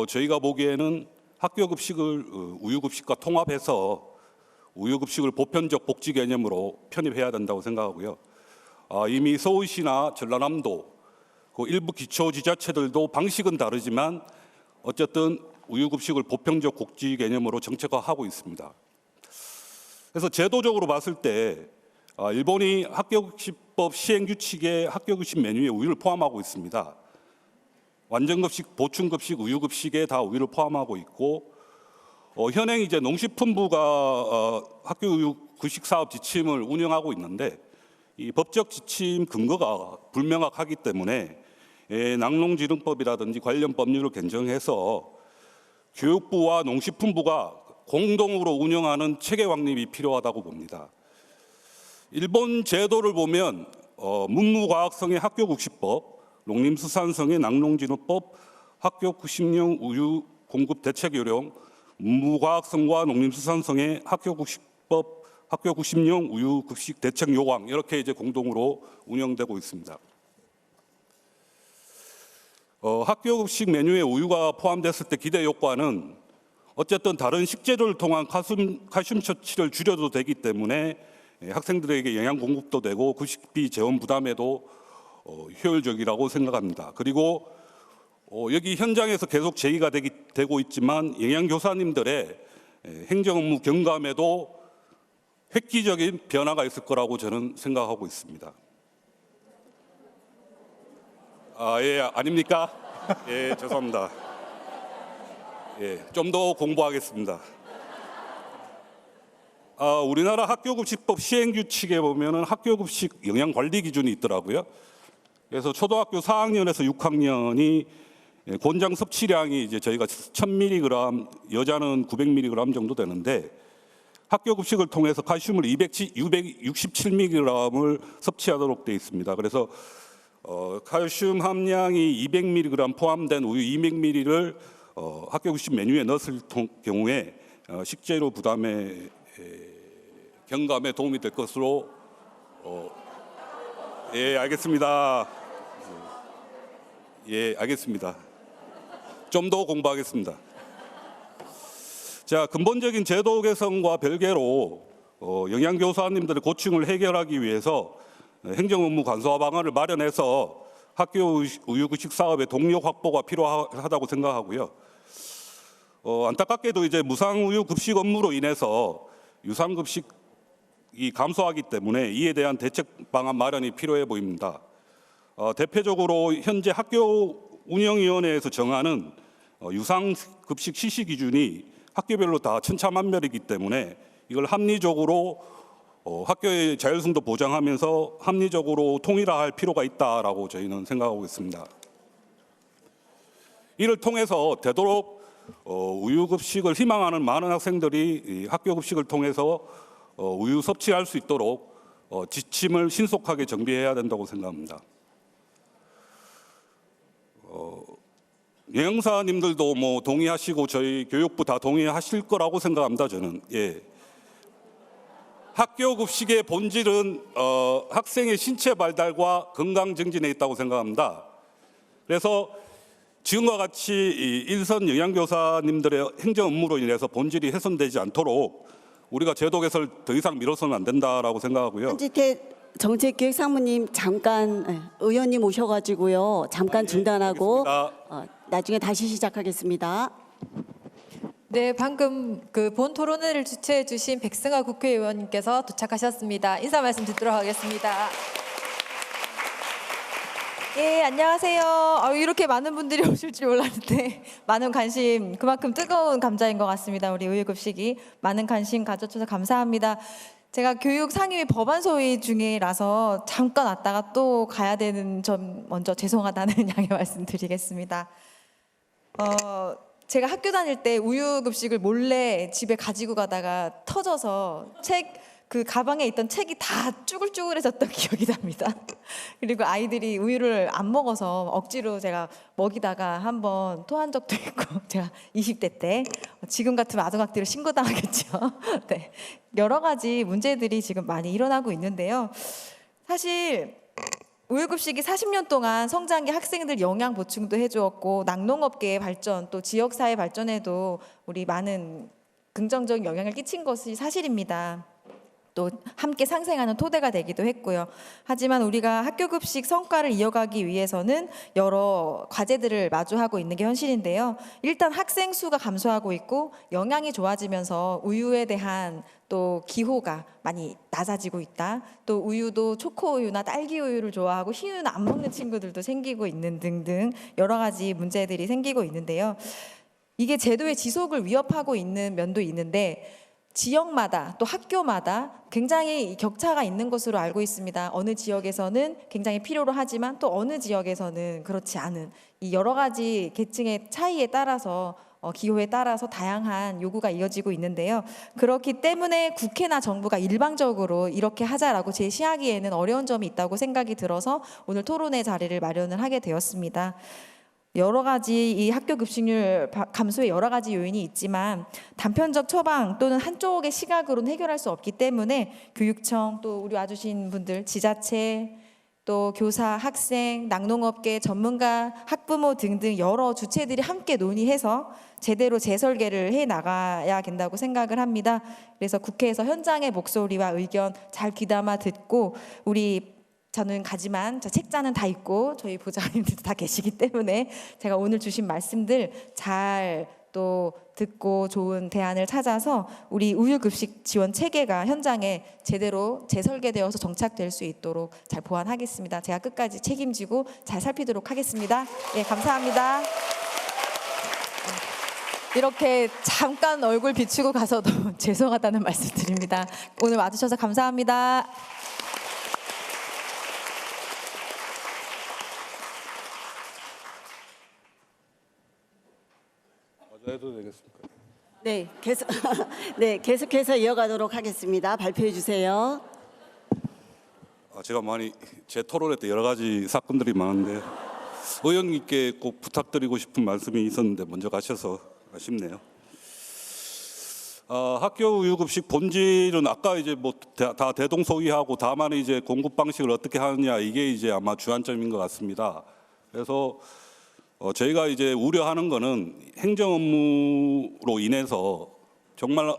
저희가 보기에는 학교급식을 우유급식과 통합해서 우유급식을 보편적 복지 개념으로 편입해야 된다고 생각하고요. 이미 서울시나 전라남도 그 일부 기초지자체들도 방식은 다르지만 어쨌든 우유급식을 보편적 복지 개념으로 정책화하고 있습니다. 그래서 제도적으로 봤을 때 일본이 학교급식법 시행규칙에 학교급식 메뉴에 우유를 포함하고 있습니다. 완전급식, 보충급식, 우유급식에 다 우유를 포함하고 있고 현행 이제 농식품부가 학교우유 급식 사업 지침을 운영하고 있는데 이 법적 지침 근거가 불명확하기 때문에 낙농지능법이라든지 관련 법률을 개정해서 교육부와 농식품부가 공동으로 운영하는 체계 확립이 필요하다고 봅니다. 일본 제도를 보면 문무과학성의 학교급식법, 농림수산성의 낙농진흥법, 학교급식용 우유 공급 대책요령, 문무과학성과 농림수산성의 학교급식법, 학교급식용 우유 급식 대책 요강 이렇게 이제 공동으로 운영되고 있습니다. 학교급식 메뉴에 우유가 포함됐을 때 기대 효과는 어쨌든 다른 식재료를 통한 칼슘 섭취를 줄여도 되기 때문에 학생들에게 영양 공급도 되고 급식비 재원 부담에도 효율적이라고 생각합니다. 그리고 여기 현장에서 계속 제기가 되고 있지만 영양교사님들의 행정업무 경감에도 획기적인 변화가 있을 거라고 저는 생각하고 있습니다. 예, 아닙니까? 예, 죄송합니다. 예, 좀 더 공부하겠습니다. 우리나라 학교급식법 시행규칙에 보면은 학교급식 영양관리 기준이 있더라고요. 그래서 초등학교 4학년에서 6학년이 곤장 섭취량이 이제 저희가 1000mg, 여자는 900mg 정도 되는데 학교급식을 통해서 칼슘을 267mg을 섭취하도록 되어 있습니다. 그래서 칼슘 함량이 200mg 포함된 우유 200ml를 학교급식 메뉴에 넣었을 경우에 식재료 부담에 경감에 도움이 될 것으로 예, 알겠습니다. 예, 알겠습니다. 좀 더 공부하겠습니다. 자, 근본적인 제도 개선과 별개로 영양교사님들의 고충을 해결하기 위해서 행정업무 간소화 방안을 마련해서 학교 우유급식 사업의 동력 확보가 필요하다고 생각하고요. 안타깝게도 이제 무상우유 급식 업무로 인해서 유상급식이 감소하기 때문에 이에 대한 대책 방안 마련이 필요해 보입니다. 대표적으로 현재 학교 운영위원회에서 정하는 유상급식 실시 기준이 학교별로 다 천차만별이기 때문에 이걸 합리적으로 학교의 자율성도 보장하면서 합리적으로 통일화할 필요가 있다라고 저희는 생각하고 있습니다. 이를 통해서 되도록 우유급식을 희망하는 많은 학생들이 학교급식을 통해서 우유 섭취할 수 있도록 지침을 신속하게 정비해야 된다고 생각합니다. 영양사님들도 뭐 동의하시고 저희 교육부 다 동의하실 거라고 생각합니다. 저는 학교급식의 본질은 학생의 신체 발달과 건강 증진에 있다고 생각합니다. 그래서 지금과 같이 일선 영양교사님들의 행정 업무로 인해서 본질이 훼손되지 않도록 우리가 제도 개선을 더 이상 미뤄서는 안 된다라고 생각하고요. 한지태 정책기획상무님 잠깐 의원님 오셔가지고요. 잠깐 중단하고 나중에 다시 시작하겠습니다. 네, 방금 그 본 토론회를 주최해 주신 백승아 국회의원님께서 도착하셨습니다. 인사 말씀 듣도록 하겠습니다. 예, 안녕하세요. 이렇게 많은 분들이 오실 줄 몰랐는데 많은 관심, 그만큼 뜨거운 감자인 것 같습니다. 우리 우유급식이 많은 관심 가져주셔서 감사합니다. 제가 교육 상임위 법안 소위 중이라서 잠깐 왔다가 또 가야 되는 점 먼저 죄송하다는 양해 말씀드리겠습니다. 제가 학교 다닐 때 우유급식을 몰래 집에 가지고 가다가 터져서 그 가방에 있던 책이 다 쭈글쭈글해졌던 기억이 납니다. 그리고 아이들이 우유를 안 먹어서 억지로 제가 먹이다가 한번 토한 적도 있고, 제가 20대 때 지금 같으면 아동학대로 신고당하겠죠. 네, 여러 가지 문제들이 지금 많이 일어나고 있는데요. 사실 우유급식이 40년 동안 성장기 학생들 영양 보충도 해주었고 낙농업계의 발전 또 지역사회 발전에도 우리 많은 긍정적인 영향을 끼친 것이 사실입니다. 또 함께 상생하는 토대가 되기도 했고요. 하지만 우리가 학교급식 성과를 이어가기 위해서는 여러 과제들을 마주하고 있는 게 현실인데요. 일단 학생 수가 감소하고 있고 영양이 좋아지면서 우유에 대한 또 기호가 많이 낮아지고 있다. 또 우유도 초코우유나 딸기우유를 좋아하고 흰우유는 안 먹는 친구들도 생기고 있는 등등 여러 가지 문제들이 생기고 있는데요. 이게 제도의 지속을 위협하고 있는 면도 있는데 지역마다 또 학교마다 굉장히 격차가 있는 것으로 알고 있습니다. 어느 지역에서는 굉장히 필요로 하지만 또 어느 지역에서는 그렇지 않은 이 여러 가지 계층의 차이에 따라서 기호에 따라서 다양한 요구가 이어지고 있는데요. 그렇기 때문에 국회나 정부가 일방적으로 이렇게 하자라고 제시하기에는 어려운 점이 있다고 생각이 들어서 오늘 토론회 자리를 마련을 하게 되었습니다. 여러 가지 이 학교 급식률 감소에 여러 가지 요인이 있지만 단편적 처방 또는 한쪽의 시각으로는 해결할 수 없기 때문에 교육청 또 우리 와주신 분들 지자체 또 교사, 학생, 낙농업계, 전문가, 학부모 등등 여러 주체들이 함께 논의해서 제대로 재설계를 해 나가야 된다고 생각을 합니다. 그래서 국회에서 현장의 목소리와 의견 잘 귀담아 듣고 저는 가지만 저 책자는 다 있고 저희 보좌관님들도 다 계시기 때문에 제가 오늘 주신 말씀들 잘 또 듣고 좋은 대안을 찾아서 우리 우유급식 지원 체계가 현장에 제대로 재설계되어서 정착될 수 있도록 잘 보완하겠습니다. 제가 끝까지 책임지고 잘 살피도록 하겠습니다. 예, 감사합니다. 이렇게 잠깐 얼굴 비추고 가서도 죄송하다는 말씀 드립니다. 오늘 와주셔서 감사합니다. 해도 되겠습니까? 네, 계속해서 이어가도록 하겠습니다. 발표해 주세요. 제가 많이 제 토론회 때 여러 가지 사건들이 많은데 의원님께 꼭 부탁드리고 싶은 말씀이 있었는데 먼저 가셔서 아쉽네요. 학교 우유급식 본질은 아까 이제 뭐 다 대동소이하고 다만 이제 공급 방식을 어떻게 하느냐 이게 이제 아마 주안점인 것 같습니다. 그래서 저희가 이제 우려하는 거는 행정 업무로 인해서 정말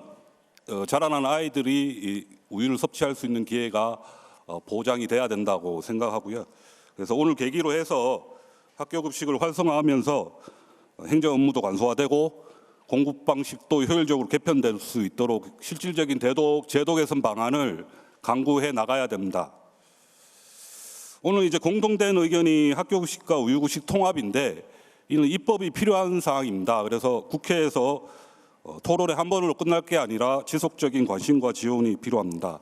자라난 아이들이 이 우유를 섭취할 수 있는 기회가 보장이 돼야 된다고 생각하고요. 그래서 오늘 계기로 해서 학교 급식을 활성화하면서 행정 업무도 간소화되고 공급 방식도 효율적으로 개편될 수 있도록 실질적인 제도 개선 방안을 강구해 나가야 됩니다. 오늘 이제 공동된 의견이 학교 급식과 우유 급식 통합인데 이는 입법이 필요한 사항입니다. 그래서 국회에서 토론회 한 번으로 끝날 게 아니라 지속적인 관심과 지원이 필요합니다.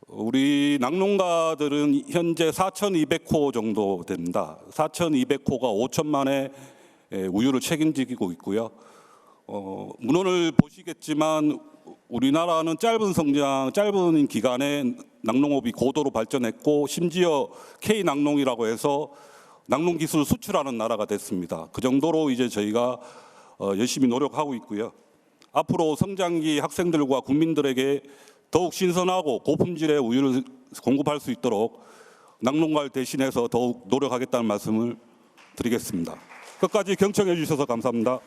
우리 낙농가들은 현재 4,200호 정도 됩니다. 4,200호가 5천만의 우유를 책임지고 있고요. 문헌을 보시겠지만 우리나라는 짧은 기간에 낙농업이 고도로 발전했고 심지어 K낙농이라고 해서 낙농 기술을 수출하는 나라가 됐습니다. 그 정도로 이제 저희가 열심히 노력하고 있고요. 앞으로 성장기 학생들과 국민들에게 더욱 신선하고 고품질의 우유를 공급할 수 있도록 낙농가를 대신해서 더욱 노력하겠다는 말씀을 드리겠습니다. 끝까지 경청해 주셔서 감사합니다.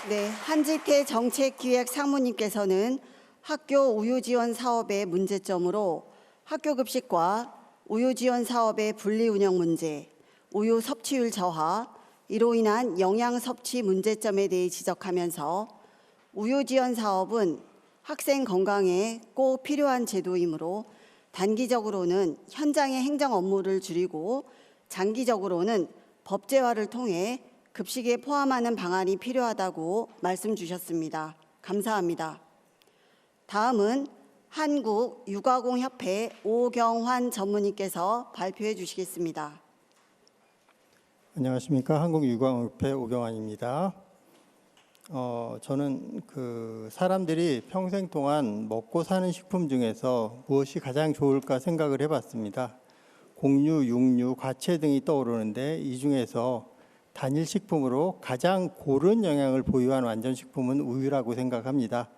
네, 한집회 정책기획 상무님께서는 학교 우유 지원 사업의 문제점으로 학교 급식과 우유 지원 사업의 분리 운영 문제, 우유 섭취율 저하, 이로 인한 영양 섭취 문제점에 대해 지적하면서 우유 지원 사업은 학생 건강에 꼭 필요한 제도이므로 단기적으로는 현장의 행정 업무를 줄이고 장기적으로는 법제화를 통해 급식에 포함하는 방안이 필요하다고 말씀 주셨습니다. 감사합니다. 다음은 한국육아공협회 오경환 전무님께서 발표해 주시겠습니다. 안녕하십니까. 한국육아공협회 오경환입니다. 저는 사람들이 평생 동안 먹고 사는 식품 중에서 무엇이 가장 좋을까 생각을 해봤습니다. 곡류, 육류, 과채 등이 떠오르는데 이 중에서 단일 식품으로 가장 고른 영양을 보유한 완전식품은 우유라고 생각합니다.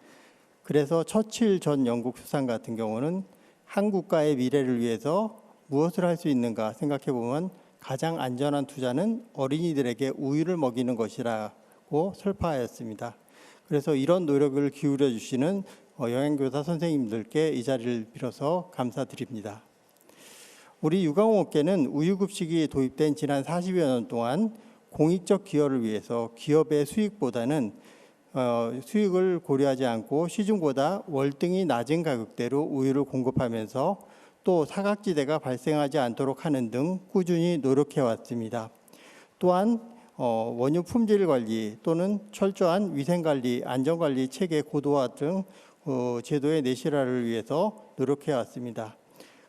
그래서 처칠 전 영국 수상 같은 경우는 한 국가의 미래를 위해서 무엇을 할 수 있는가 생각해 보면 가장 안전한 투자는 어린이들에게 우유를 먹이는 것이라고 설파하였습니다. 그래서 이런 노력을 기울여 주시는 영양교사 선생님들께 이 자리를 빌어서 감사드립니다. 우리 육아공업계는 우유급식이 도입된 지난 40여 년 동안 공익적 기여를 위해서 기업의 수익보다는 수익을 고려하지 않고 시중보다 월등히 낮은 가격대로 우유를 공급하면서 또 사각지대가 발생하지 않도록 하는 등 꾸준히 노력해 왔습니다. 또한 원유 품질 관리 또는 철저한 위생 관리, 안전 관리 체계 고도화 등 제도의 내실화를 위해서 노력해 왔습니다.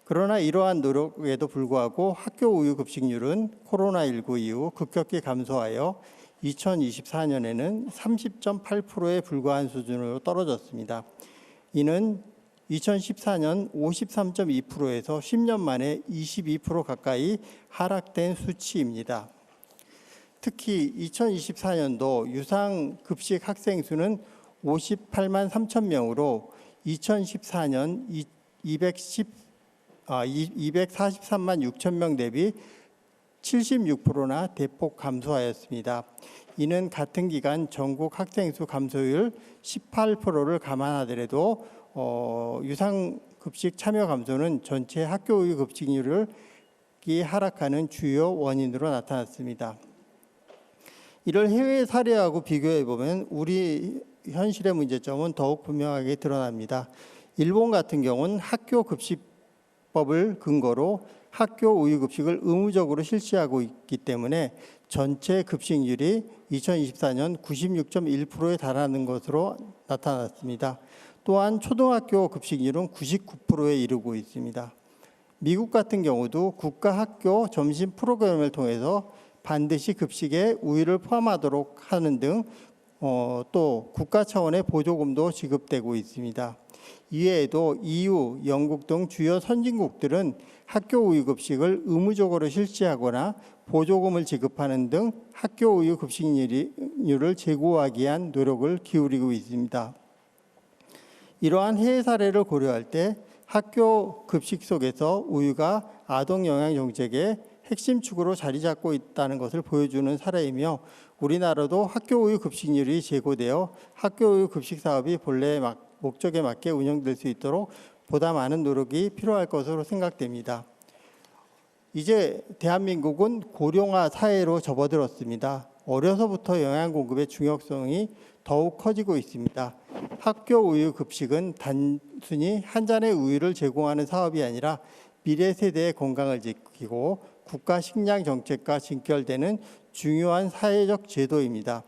그러나 이러한 노력에도 불구하고 학교 우유 급식률은 코로나19 이후 급격히 감소하여 2024년에는 30.8%에 불과한 수준으로 떨어졌습니다. 이는 2014년 53.2%에서 10년 만에 22% 가까이 하락된 수치입니다. 특히 2024년도 유상급식 학생 수는 58만 3천 명으로 2014년 243만 6천 명 대비 76%나 대폭 감소하였습니다. 이는 같은 기간 전국 학생 수 감소율 18%를 감안하더라도 유상급식 참여 감소는 전체 학교 우유 급식률이 하락하는 주요 원인으로 나타났습니다. 이를 해외 사례하고 비교해 보면 우리 현실의 문제점은 더욱 분명하게 드러납니다. 일본 같은 경우는 학교 급식법을 근거로 학교 우유 급식을 의무적으로 실시하고 있기 때문에 전체 급식률이 2024년 96.1%에 달하는 것으로 나타났습니다. 또한 초등학교 급식률은 99%에 이르고 있습니다. 미국 같은 경우도 국가 학교 점심 프로그램을 통해서 반드시 급식에 우유를 포함하도록 하는 등 또 국가 차원의 보조금도 지급되고 있습니다. 이외에도 EU, 영국 등 주요 선진국들은 학교 우유 급식을 의무적으로 실시하거나 보조금을 지급하는 등 학교 우유 급식률을 제고하기 위한 노력을 기울이고 있습니다. 이러한 해외 사례를 고려할 때 학교 급식 속에서 우유가 아동 영양 정책의 핵심 축으로 자리 잡고 있다는 것을 보여주는 사례이며, 우리나라도 학교 우유 급식률이 제고되어 학교 우유 급식 사업이 본래의 목적에 맞게 운영될 수 있도록 보다 많은 노력이 필요할 것으로 생각됩니다. 이제 대한민국은 고령화 사회로 접어들었습니다. 어려서부터 영양 공급의 중요성이 더욱 커지고 있습니다. 학교 우유 급식은 단순히 한 잔의 우유를 제공하는 사업이 아니라 미래 세대의 건강을 지키고 국가 식량 정책과 직결되는 중요한 사회적 제도입니다.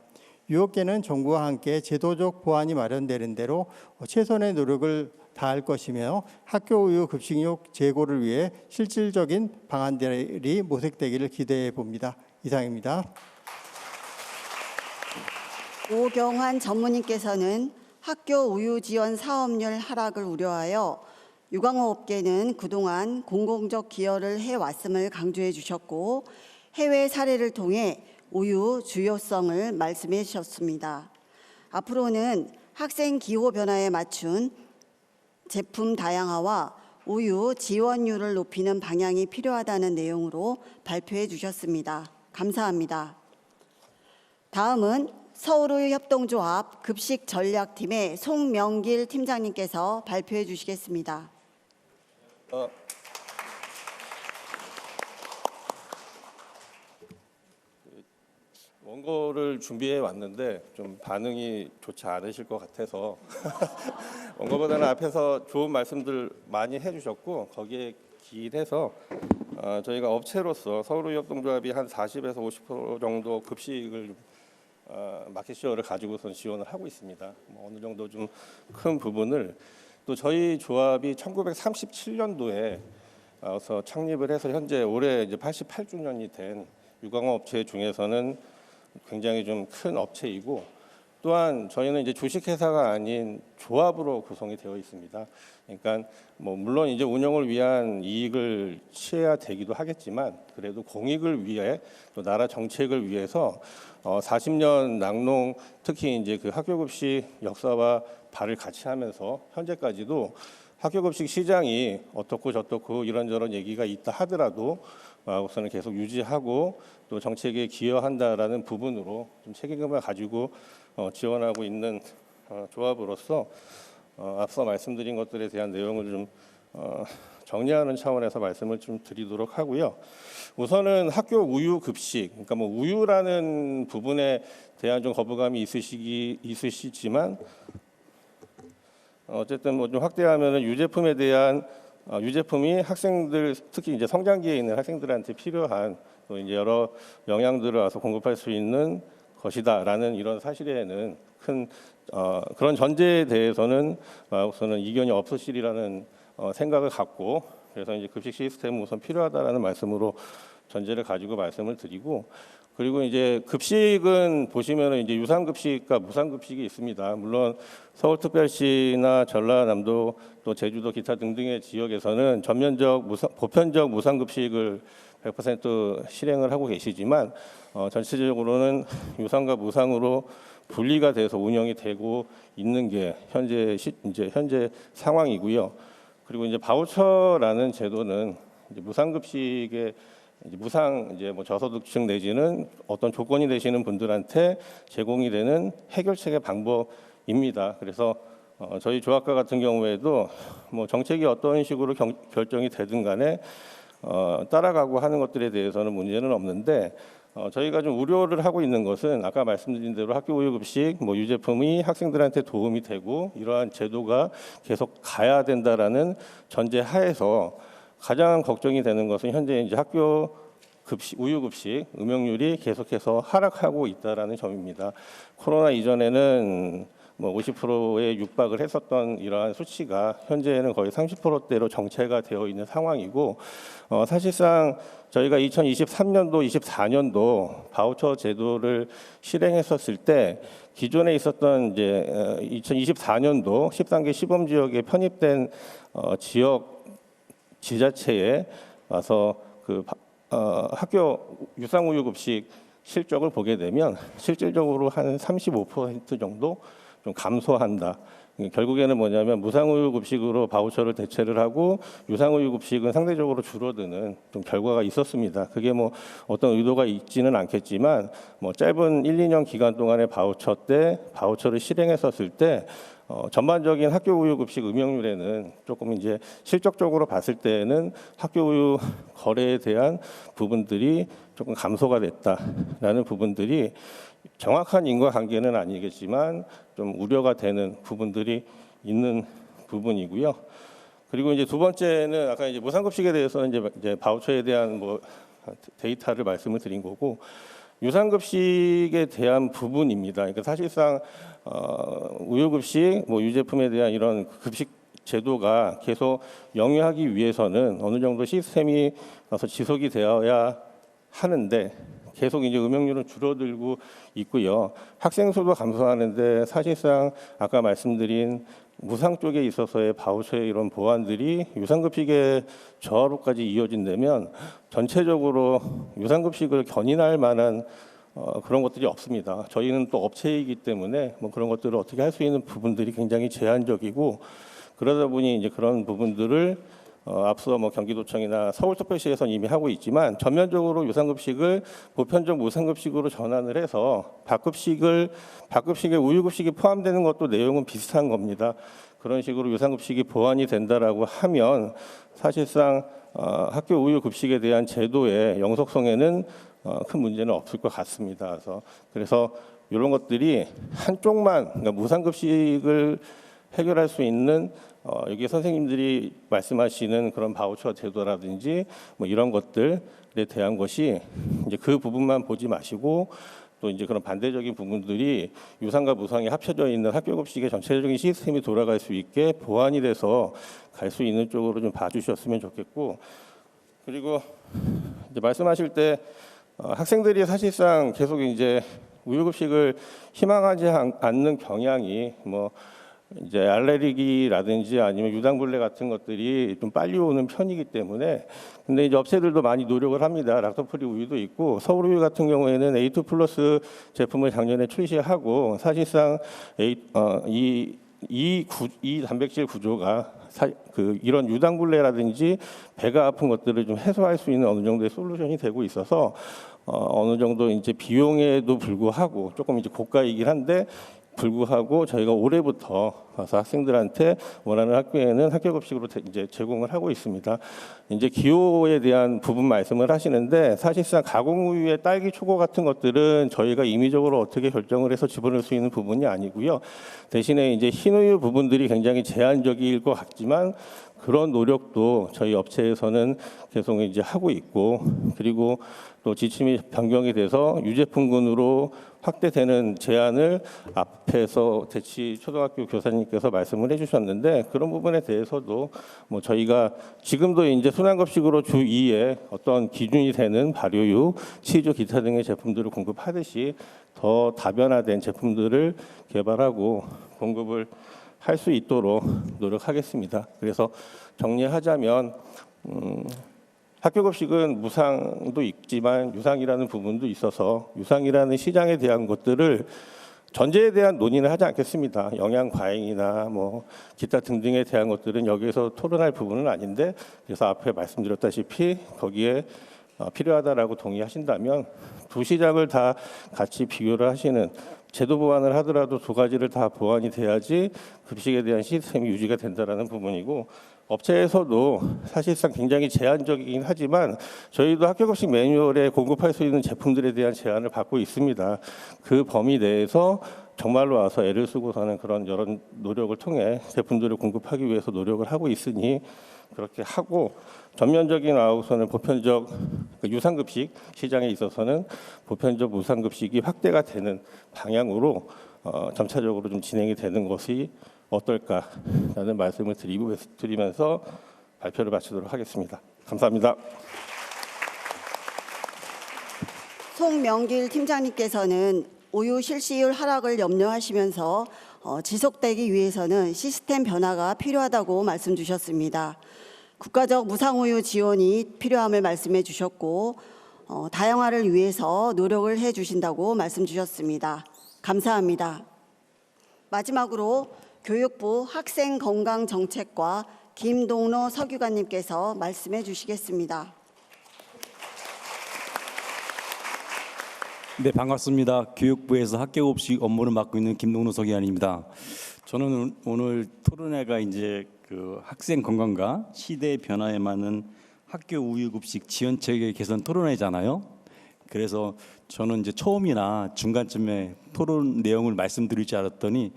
유업계는 정부와 함께 제도적 보완이 마련되는 대로 최선의 노력을 다할 것이며 학교 우유 급식료 제고를 위해 실질적인 방안들이 모색되기를 기대해 봅니다. 이상입니다. 오경환 전무님께서는 학교 우유 지원 사업률 하락을 우려하여 유광업계는 그동안 공공적 기여를 해왔음을 강조해 주셨고, 해외 사례를 통해 우유 주요성을 말씀해 주셨습니다. 앞으로는 학생 기호 변화에 맞춘 제품 다양화와 우유 지원율을 높이는 방향이 필요하다는 내용으로 발표해 주셨습니다. 감사합니다. 다음은 서울우유협동조합 급식전략팀의 송명길 팀장님께서 발표해 주시겠습니다. 원고를 준비해 왔는데 좀 반응이 좋지 않으실 것 같아서 원고보다는 앞에서 좋은 말씀들 많이 해주셨고, 거기에 기인해서 저희가 업체로서 서울우유협동조합이 한 40에서 50% 정도 급식을 마켓시어를 가지고선 지원을 하고 있습니다. 어느 정도 좀 큰 부분을 또 저희 조합이 1937년도에 창립을 해서 현재 올해 이제 88주년이 된 유광업 업체 중에서는 굉장히 좀 큰 업체이고, 또한 저희는 이제 주식회사가 아닌 조합으로 구성이 되어 있습니다. 그러니까 물론 이제 운영을 위한 이익을 취해야 되기도 하겠지만, 그래도 공익을 위해 또 나라 정책을 위해서 40년 낙농, 특히 이제 그 학교급식 역사와 발을 같이 하면서 현재까지도 학교급식 시장이 어떻고 저떻고 이런저런 얘기가 있다 하더라도 우선은 계속 유지하고 또 정책에 기여한다라는 부분으로 좀 책임감을 가지고 지원하고 있는 조합으로서 앞서 말씀드린 것들에 대한 내용을 좀 정리하는 차원에서 말씀을 좀 드리도록 하고요. 우선은 학교 우유 급식, 그러니까 우유라는 부분에 대한 좀 거부감이 있으시지만 어쨌든 좀 확대하면은 유제품에 대한 유제품이 학생들, 특히 이제 성장기에 있는 학생들한테 필요한 또 이제 여러 영양들을 와서 공급할 수 있는 것이다라는 이런 사실에는 큰 그런 전제에 대해서는 우선은 이견이 없으시리라는 생각을 갖고, 그래서 이제 급식 시스템은 우선 필요하다라는 말씀으로 전제를 가지고 말씀을 드리고, 그리고 이제 급식은 보시면은 이제 유상급식과 무상급식이 있습니다. 물론 서울특별시나 전라남도 또 제주도 기타 등등의 지역에서는 보편적 무상급식을 100% 실행을 하고 계시지만 전체적으로는 유상과 무상으로 분리가 돼서 운영이 되고 있는 게 현재 상황이고요. 그리고 이제 바우처라는 제도는 이제 무상급식의 무상 저소득층 내지는 어떤 조건이 되시는 분들한테 제공이 되는 해결책의 방법입니다. 그래서 저희 조합과 같은 경우에도 정책이 어떤 식으로 결정이 되든 간에 따라가고 하는 것들에 대해서는 문제는 없는데, 저희가 좀 우려를 하고 있는 것은 아까 말씀드린 대로 학교 우유 급식 유제품이 학생들한테 도움이 되고 이러한 제도가 계속 가야 된다라는 전제 하에서 가장 걱정이 되는 것은 현재 이제 학교 급식, 우유 급식 음용률이 계속해서 하락하고 있다라는 점입니다. 코로나 이전에는 뭐 50%에 육박을 했었던 이러한 수치가 현재는 거의 30%대로 정체가 되어 있는 상황이고, 사실상 저희가 2023년도, 24년도 바우처 제도를 실행했었을 때 기존에 있었던 이제 2024년도 13개 시범 지역에 편입된 지역 지자체에 와서 그 학교 유상우유 급식 실적을 보게 되면 실질적으로 한 35% 정도 좀 감소한다. 결국에는 뭐냐면 무상우유 급식으로 바우처를 대체를 하고 유상우유 급식은 상대적으로 줄어드는 좀 결과가 있었습니다. 그게 뭐 어떤 의도가 있지는 않겠지만 뭐 짧은 1, 2년 기간 동안의 바우처 때 바우처를 실행했었을 때 전반적인 학교 우유 급식 음용률에는 조금 이제 실적적으로 봤을 때는 학교 우유 거래에 대한 부분들이 조금 감소가 됐다라는 부분들이 정확한 인과관계는 아니겠지만 좀 우려가 되는 부분들이 있는 부분이고요. 그리고 이제 두 번째는 아까 이제 무상급식에 대해서는 이제 바우처에 대한 뭐 데이터를 말씀을 드린 거고, 유상급식에 대한 부분입니다. 그러니까 사실상 우유급식, 뭐 유제품에 대한 이런 급식 제도가 계속 영위하기 위해서는 어느 정도 시스템이 지속이 되어야 하는데 계속 이제 음용률은 줄어들고 있고요. 학생 수도 감소하는데 사실상 아까 말씀드린 무상 쪽에 있어서의 바우처의 이런 보완들이 유상급식의 저하로까지 이어진다면 전체적으로 유상급식을 견인할 만한 그런 것들이 없습니다. 저희는 또 업체이기 때문에 뭐 그런 것들을 어떻게 할 수 있는 부분들이 굉장히 제한적이고, 그러다 보니 이제 그런 부분들을 앞서 뭐 경기도청이나 서울특별시에서는 이미 하고 있지만 전면적으로 유상급식을 보편적 무상급식으로 전환을 해서 밥급식에 우유급식이 포함되는 것도 내용은 비슷한 겁니다. 그런 식으로 유상급식이 보완이 된다라고 하면 사실상 학교 우유급식에 대한 제도의 영속성에는 큰 문제는 없을 것 같습니다. 그래서 이런 것들이 한쪽만, 그러니까 무상급식을 해결할 수 있는 여기 선생님들이 말씀하시는 그런 바우처 제도라든지 뭐 이런 것들에 대한 것이 이제 그 부분만 보지 마시고, 또 이제 그런 반대적인 부분들이 유상과 무상이 합쳐져 있는 학교 급식의 전체적인 시스템이 돌아갈 수 있게 보완이 돼서 갈 수 있는 쪽으로 좀 봐주셨으면 좋겠고, 그리고 이제 말씀하실 때 학생들이 사실상 계속 이제 우유급식을 희망하지 않는 경향이 뭐 이제 알레르기라든지 아니면 유당불내 같은 것들이 좀 빨리 오는 편이기 때문에, 근데 이제 업체들도 많이 노력을 합니다. 락토프리 우유도 있고, 서울우유 같은 경우에는 A2 플러스 제품을 작년에 출시하고, 사실상 이 단백질 구조가 이런 유당불내라든지 배가 아픈 것들을 좀 해소할 수 있는 어느 정도의 솔루션이 되고 있어서 어느 정도 이제 비용에도 불구하고 조금 이제 고가이긴 한데 불구하고 저희가 올해부터 와서 학생들한테 원하는 학교에는 학교 급식으로 이제 제공을 하고 있습니다. 이제 기호에 대한 부분 말씀을 하시는데, 사실상 가공우유의 딸기 초코 같은 것들은 저희가 임의적으로 어떻게 결정을 해서 집어넣을 수 있는 부분이 아니고요. 대신에 이제 흰우유 부분들이 굉장히 제한적일 것 같지만 그런 노력도 저희 업체에서는 계속 이제 하고 있고, 그리고 또 지침이 변경이 돼서 유제품군으로 확대되는 제한을 앞에서 대치 초등학교 교사님께서 말씀을 해주셨는데, 그런 부분에 대해서도 뭐 저희가 지금도 이제 순환급식으로 주 2에 어떤 기준이 되는 발효유, 치즈, 기타 등의 제품들을 공급하듯이 더 다변화된 제품들을 개발하고 공급을 할 수 있도록 노력하겠습니다. 그래서 정리하자면 학교 급식은 무상도 있지만 유상이라는 부분도 있어서 유상이라는 시장에 대한 것들을 전제에 대한 논의는 하지 않겠습니다. 영양 과잉이나 뭐 기타 등등에 대한 것들은 여기에서 토론할 부분은 아닌데, 그래서 앞에 말씀드렸다시피 거기에 필요하다라고 동의하신다면 두 시장을 다 같이 비교를 하시는, 제도 보완을 하더라도 두 가지를 다 보완이 돼야지 급식에 대한 시스템이 유지가 된다라는 부분이고, 업체에서도 사실상 굉장히 제한적이긴 하지만 저희도 학교급식 매뉴얼에 공급할 수 있는 제품들에 대한 제한을 받고 있습니다. 그 범위 내에서 정말로 와서 애를 쓰고 사는 그런 여러 노력을 통해 제품들을 공급하기 위해서 노력을 하고 있으니 그렇게 하고, 전면적인 아웃선을 보편적 유상급식 시장에 있어서는 보편적 무상급식이 확대가 되는 방향으로 점차적으로 좀 진행이 되는 것이 어떨까라는 말씀을 드리면서 발표를 마치도록 하겠습니다. 감사합니다. 송명길 팀장님께서는 우유 실시율 하락을 염려하시면서 지속되기 위해서는 시스템 변화가 필요하다고 말씀 주셨습니다. 국가적 무상우유 지원이 필요함을 말씀해 주셨고 다양화를 위해서 노력을 해 주신다고 말씀 주셨습니다. 감사합니다. 마지막으로 교육부 학생건강정책과 김동로 서규관님께서 말씀해 주시겠습니다. 네, 반갑습니다. 교육부에서 학교급식 업무를 맡고 있는 김동로 서기관입니다. 저는 오늘 토론회가 이제 그 학생 건강과 시대 변화에 맞는 학교 우유급식 지원체계 개선 토론회잖아요. 그래서 저는 이제 처음이나 중간쯤에 토론 내용을 말씀드릴 줄 알았더니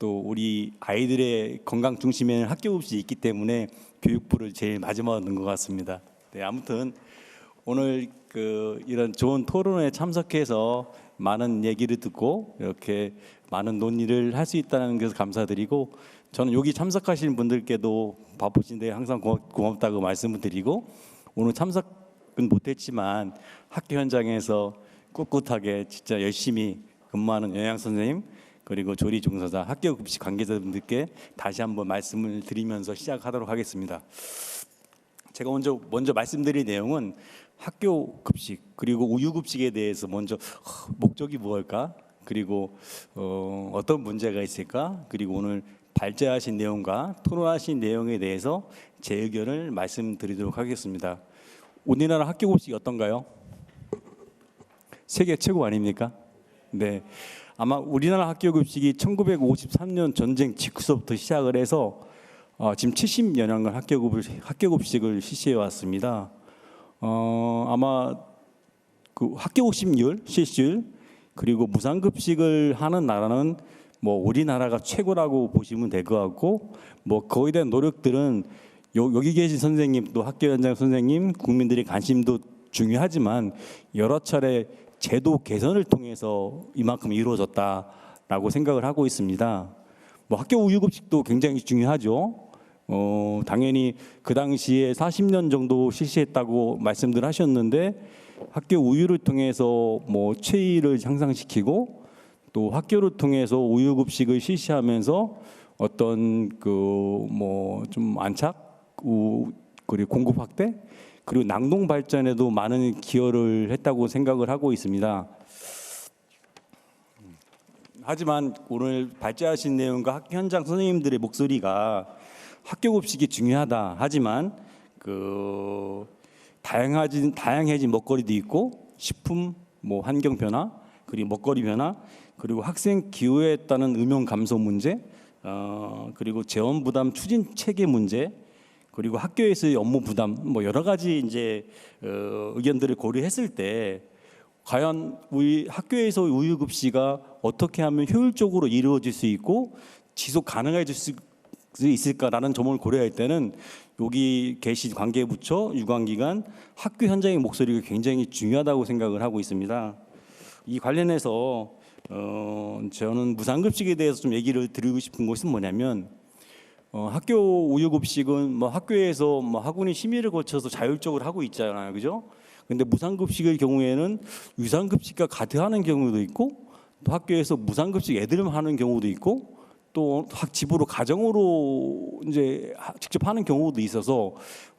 또 우리 아이들의 건강 중심에는 학교급식이 있기 때문에 교육부를 제일 마지막으로 넣은 것 같습니다. 네, 아무튼 오늘 이런 좋은 토론회에 참석해서 많은 얘기를 듣고 이렇게 많은 논의를 할 수 있다는 것을 감사드리고, 저는 여기 참석하신 분들께도 바쁘신데 항상 고맙다고 말씀을 드리고, 오늘 참석은 못했지만 학교 현장에서 꿋꿋하게 진짜 열심히 근무하는 영양선생님 그리고 조리 종사자, 학교급식 관계자분들께 다시 한번 말씀을 드리면서 시작하도록 하겠습니다. 제가 먼저 말씀드릴 내용은 학교 급식 그리고 우유 급식에 대해서 먼저 목적이 무엇일까, 그리고 어떤 문제가 있을까, 그리고 오늘 발제하신 내용과 토론하신 내용에 대해서 제 의견을 말씀드리도록 하겠습니다. 우리나라 학교 급식이 어떤가요? 세계 최고 아닙니까? 네, 아마 우리나라 학교 급식이 1953년 전쟁 직후서부터 시작을 해서 지금 70여 년간 학교 급식을 실시해 왔습니다. 아마 그 학교 급식률 실시율 그리고 무상급식을 하는 나라는 뭐 우리나라가 최고라고 보시면 될 것 같고, 뭐 거기에 대한 노력들은 여기 계신 선생님 또 학교 현장 선생님 국민들의 관심도 중요하지만 여러 차례 제도 개선을 통해서 이만큼 이루어졌다라고 생각을 하고 있습니다. 뭐 학교 우유급식도 굉장히 중요하죠. 당연히 그 당시에 40년 정도 실시했다고 말씀들 하셨는데, 학교 우유를 통해서 뭐 체의를 향상시키고 또 학교를 통해서 우유급식을 실시하면서 어떤 그 뭐 좀 안착 그리고 공급 확대 그리고 낙농 발전에도 많은 기여를 했다고 생각을 하고 있습니다. 하지만 오늘 발제하신 내용과 학교 현장 선생님들의 목소리가 학교 급식이 중요하다 하지만 다양해진 먹거리도 있고 식품 뭐 환경 변화 그리고 먹거리 변화 그리고 학생 기후에 따른 음용 감소 문제 그리고 재원 부담 추진 체계 문제 그리고 학교에서의 업무 부담 뭐 여러 가지 이제 의견들을 고려했을 때 과연 우리 학교에서 우유 급식이 어떻게 하면 효율적으로 이루어질 수 있고 지속 가능해질 수 있을까라는 점을 고려할 때는 여기 계신 관계부처, 유관기관, 학교 현장의 목소리가 굉장히 중요하다고 생각을 하고 있습니다. 이 관련해서 저는 무상급식에 대해서 좀 얘기를 드리고 싶은 것은 뭐냐면 학교 우유급식은 뭐 학교에서 뭐 학원이 심의를 거쳐서 자율적으로 하고 있잖아요, 그죠? 근데 무상급식의 경우에는 유상급식과 같이 하는 경우도 있고 또 학교에서 무상급식 애들만 하는 경우도 있고 또 집으로 가정으로 이제 직접 하는 경우도 있어서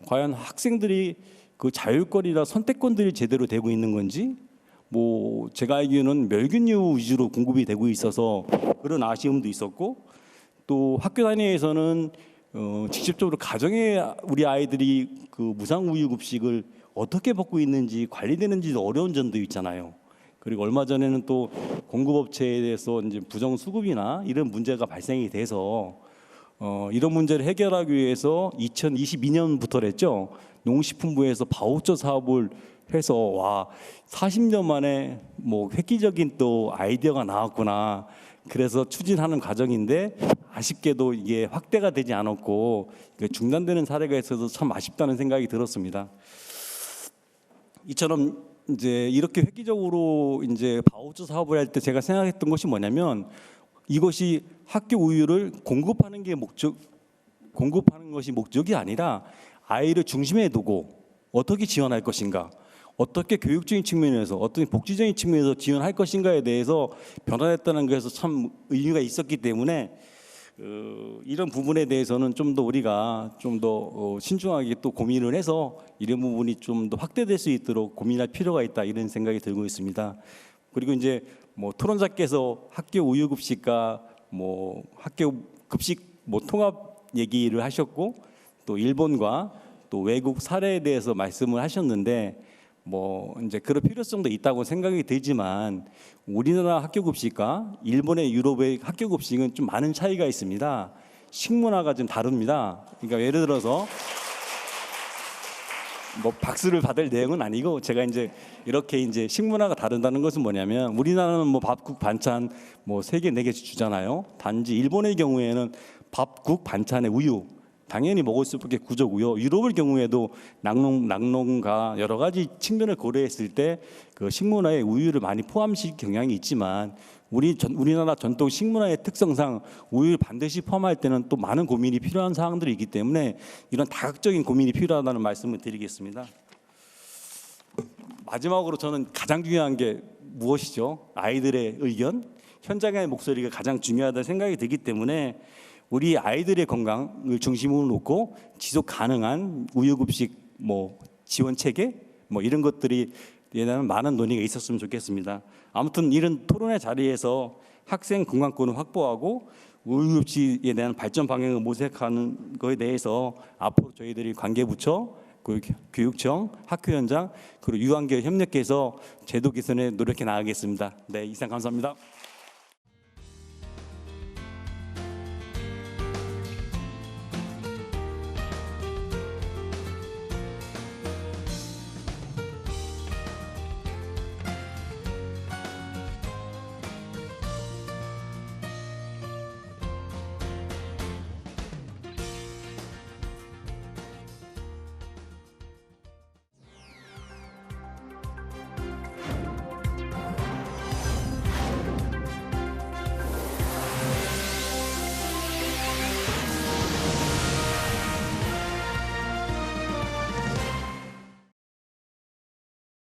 과연 학생들이 그 자율권이나 선택권들이 제대로 되고 있는 건지 뭐 제가 알기로는 멸균유 위주로 공급이 되고 있어서 그런 아쉬움도 있었고 또 학교 단위에서는 직접적으로 가정에 우리 아이들이 그 무상 우유 급식을 어떻게 먹고 있는지 관리되는지도 어려운 점도 있잖아요. 그리고 얼마 전에는 또 공급업체에 대해서 이제 부정 수급이나 이런 문제가 발생이 돼서 이런 문제를 해결하기 위해서 2022년부터랬죠. 농식품부에서 바우처 사업을 해서 와 40년 만에 뭐 획기적인 또 아이디어가 나왔구나 그래서 추진하는 과정인데 아쉽게도 이게 확대가 되지 않았고 중단되는 사례가 있어서 참 아쉽다는 생각이 들었습니다. 이처럼 이제 이렇게 획기적으로 이제 바우처 사업을 할 때 제가 생각했던 것이 뭐냐면 이것이 학교 우유를 공급하는 것이 목적이 아니라 아이를 중심에 두고 어떻게 지원할 것인가, 어떻게 교육적인 측면에서, 어떤 복지적인 측면에서 지원할 것인가에 대해서 변화했다는 것에서 참 의미가 있었기 때문에 이런 부분에 대해서는 좀 더 우리가 좀 더 신중하게 또 고민을 해서 이런 부분이 좀 더 확대될 수 있도록 고민할 필요가 있다 이런 생각이 들고 있습니다. 그리고 이제 뭐 토론자께서 학교 우유급식과 뭐 학교 급식 뭐 통합 얘기를 하셨고 또 일본과 또 외국 사례에 대해서 말씀을 하셨는데 뭐 이제 그럴 필요성도 있다고 생각이 들지만 우리나라 학교 급식과 일본의 유럽의 학교 급식은 좀 많은 차이가 있습니다. 식문화가 좀 다릅니다. 그러니까 예를 들어서 뭐 박수를 받을 내용은 아니고 제가 이제 이렇게 이제 식문화가 다르다는 것은 뭐냐면 우리나라는 뭐 밥국 반찬 뭐 3개 4개씩 주잖아요. 단지 일본의 경우에는 밥국 반찬에 우유 당연히 먹을 수밖에 구조고요. 유럽의 경우에도 낙농과 여러 가지 측면을 고려했을 때 그 식문화에 우유를 많이 포함시킬 경향이 있지만 우리나라 전통 식문화의 특성상 우유를 반드시 포함할 때는 또 많은 고민이 필요한 사항들이 있기 때문에 이런 다각적인 고민이 필요하다는 말씀을 드리겠습니다. 마지막으로 저는 가장 중요한 게 무엇이죠? 아이들의 의견, 현장의 목소리가 가장 중요하다는 생각이 들기 때문에 우리 아이들의 건강을 중심으로 놓고 지속 가능한 우유급식 뭐 지원 체계 뭐 이런 것들이 대한 많은 논의가 있었으면 좋겠습니다. 아무튼 이런 토론의 자리에서 학생 건강권을 확보하고 우유급식에 대한 발전 방향을 모색하는 것에 대해서 앞으로 저희들이 관계부처, 교육청, 학교 현장 그리고 유한계 협력해서 제도 개선에 노력해 나가겠습니다. 네, 이상 감사합니다.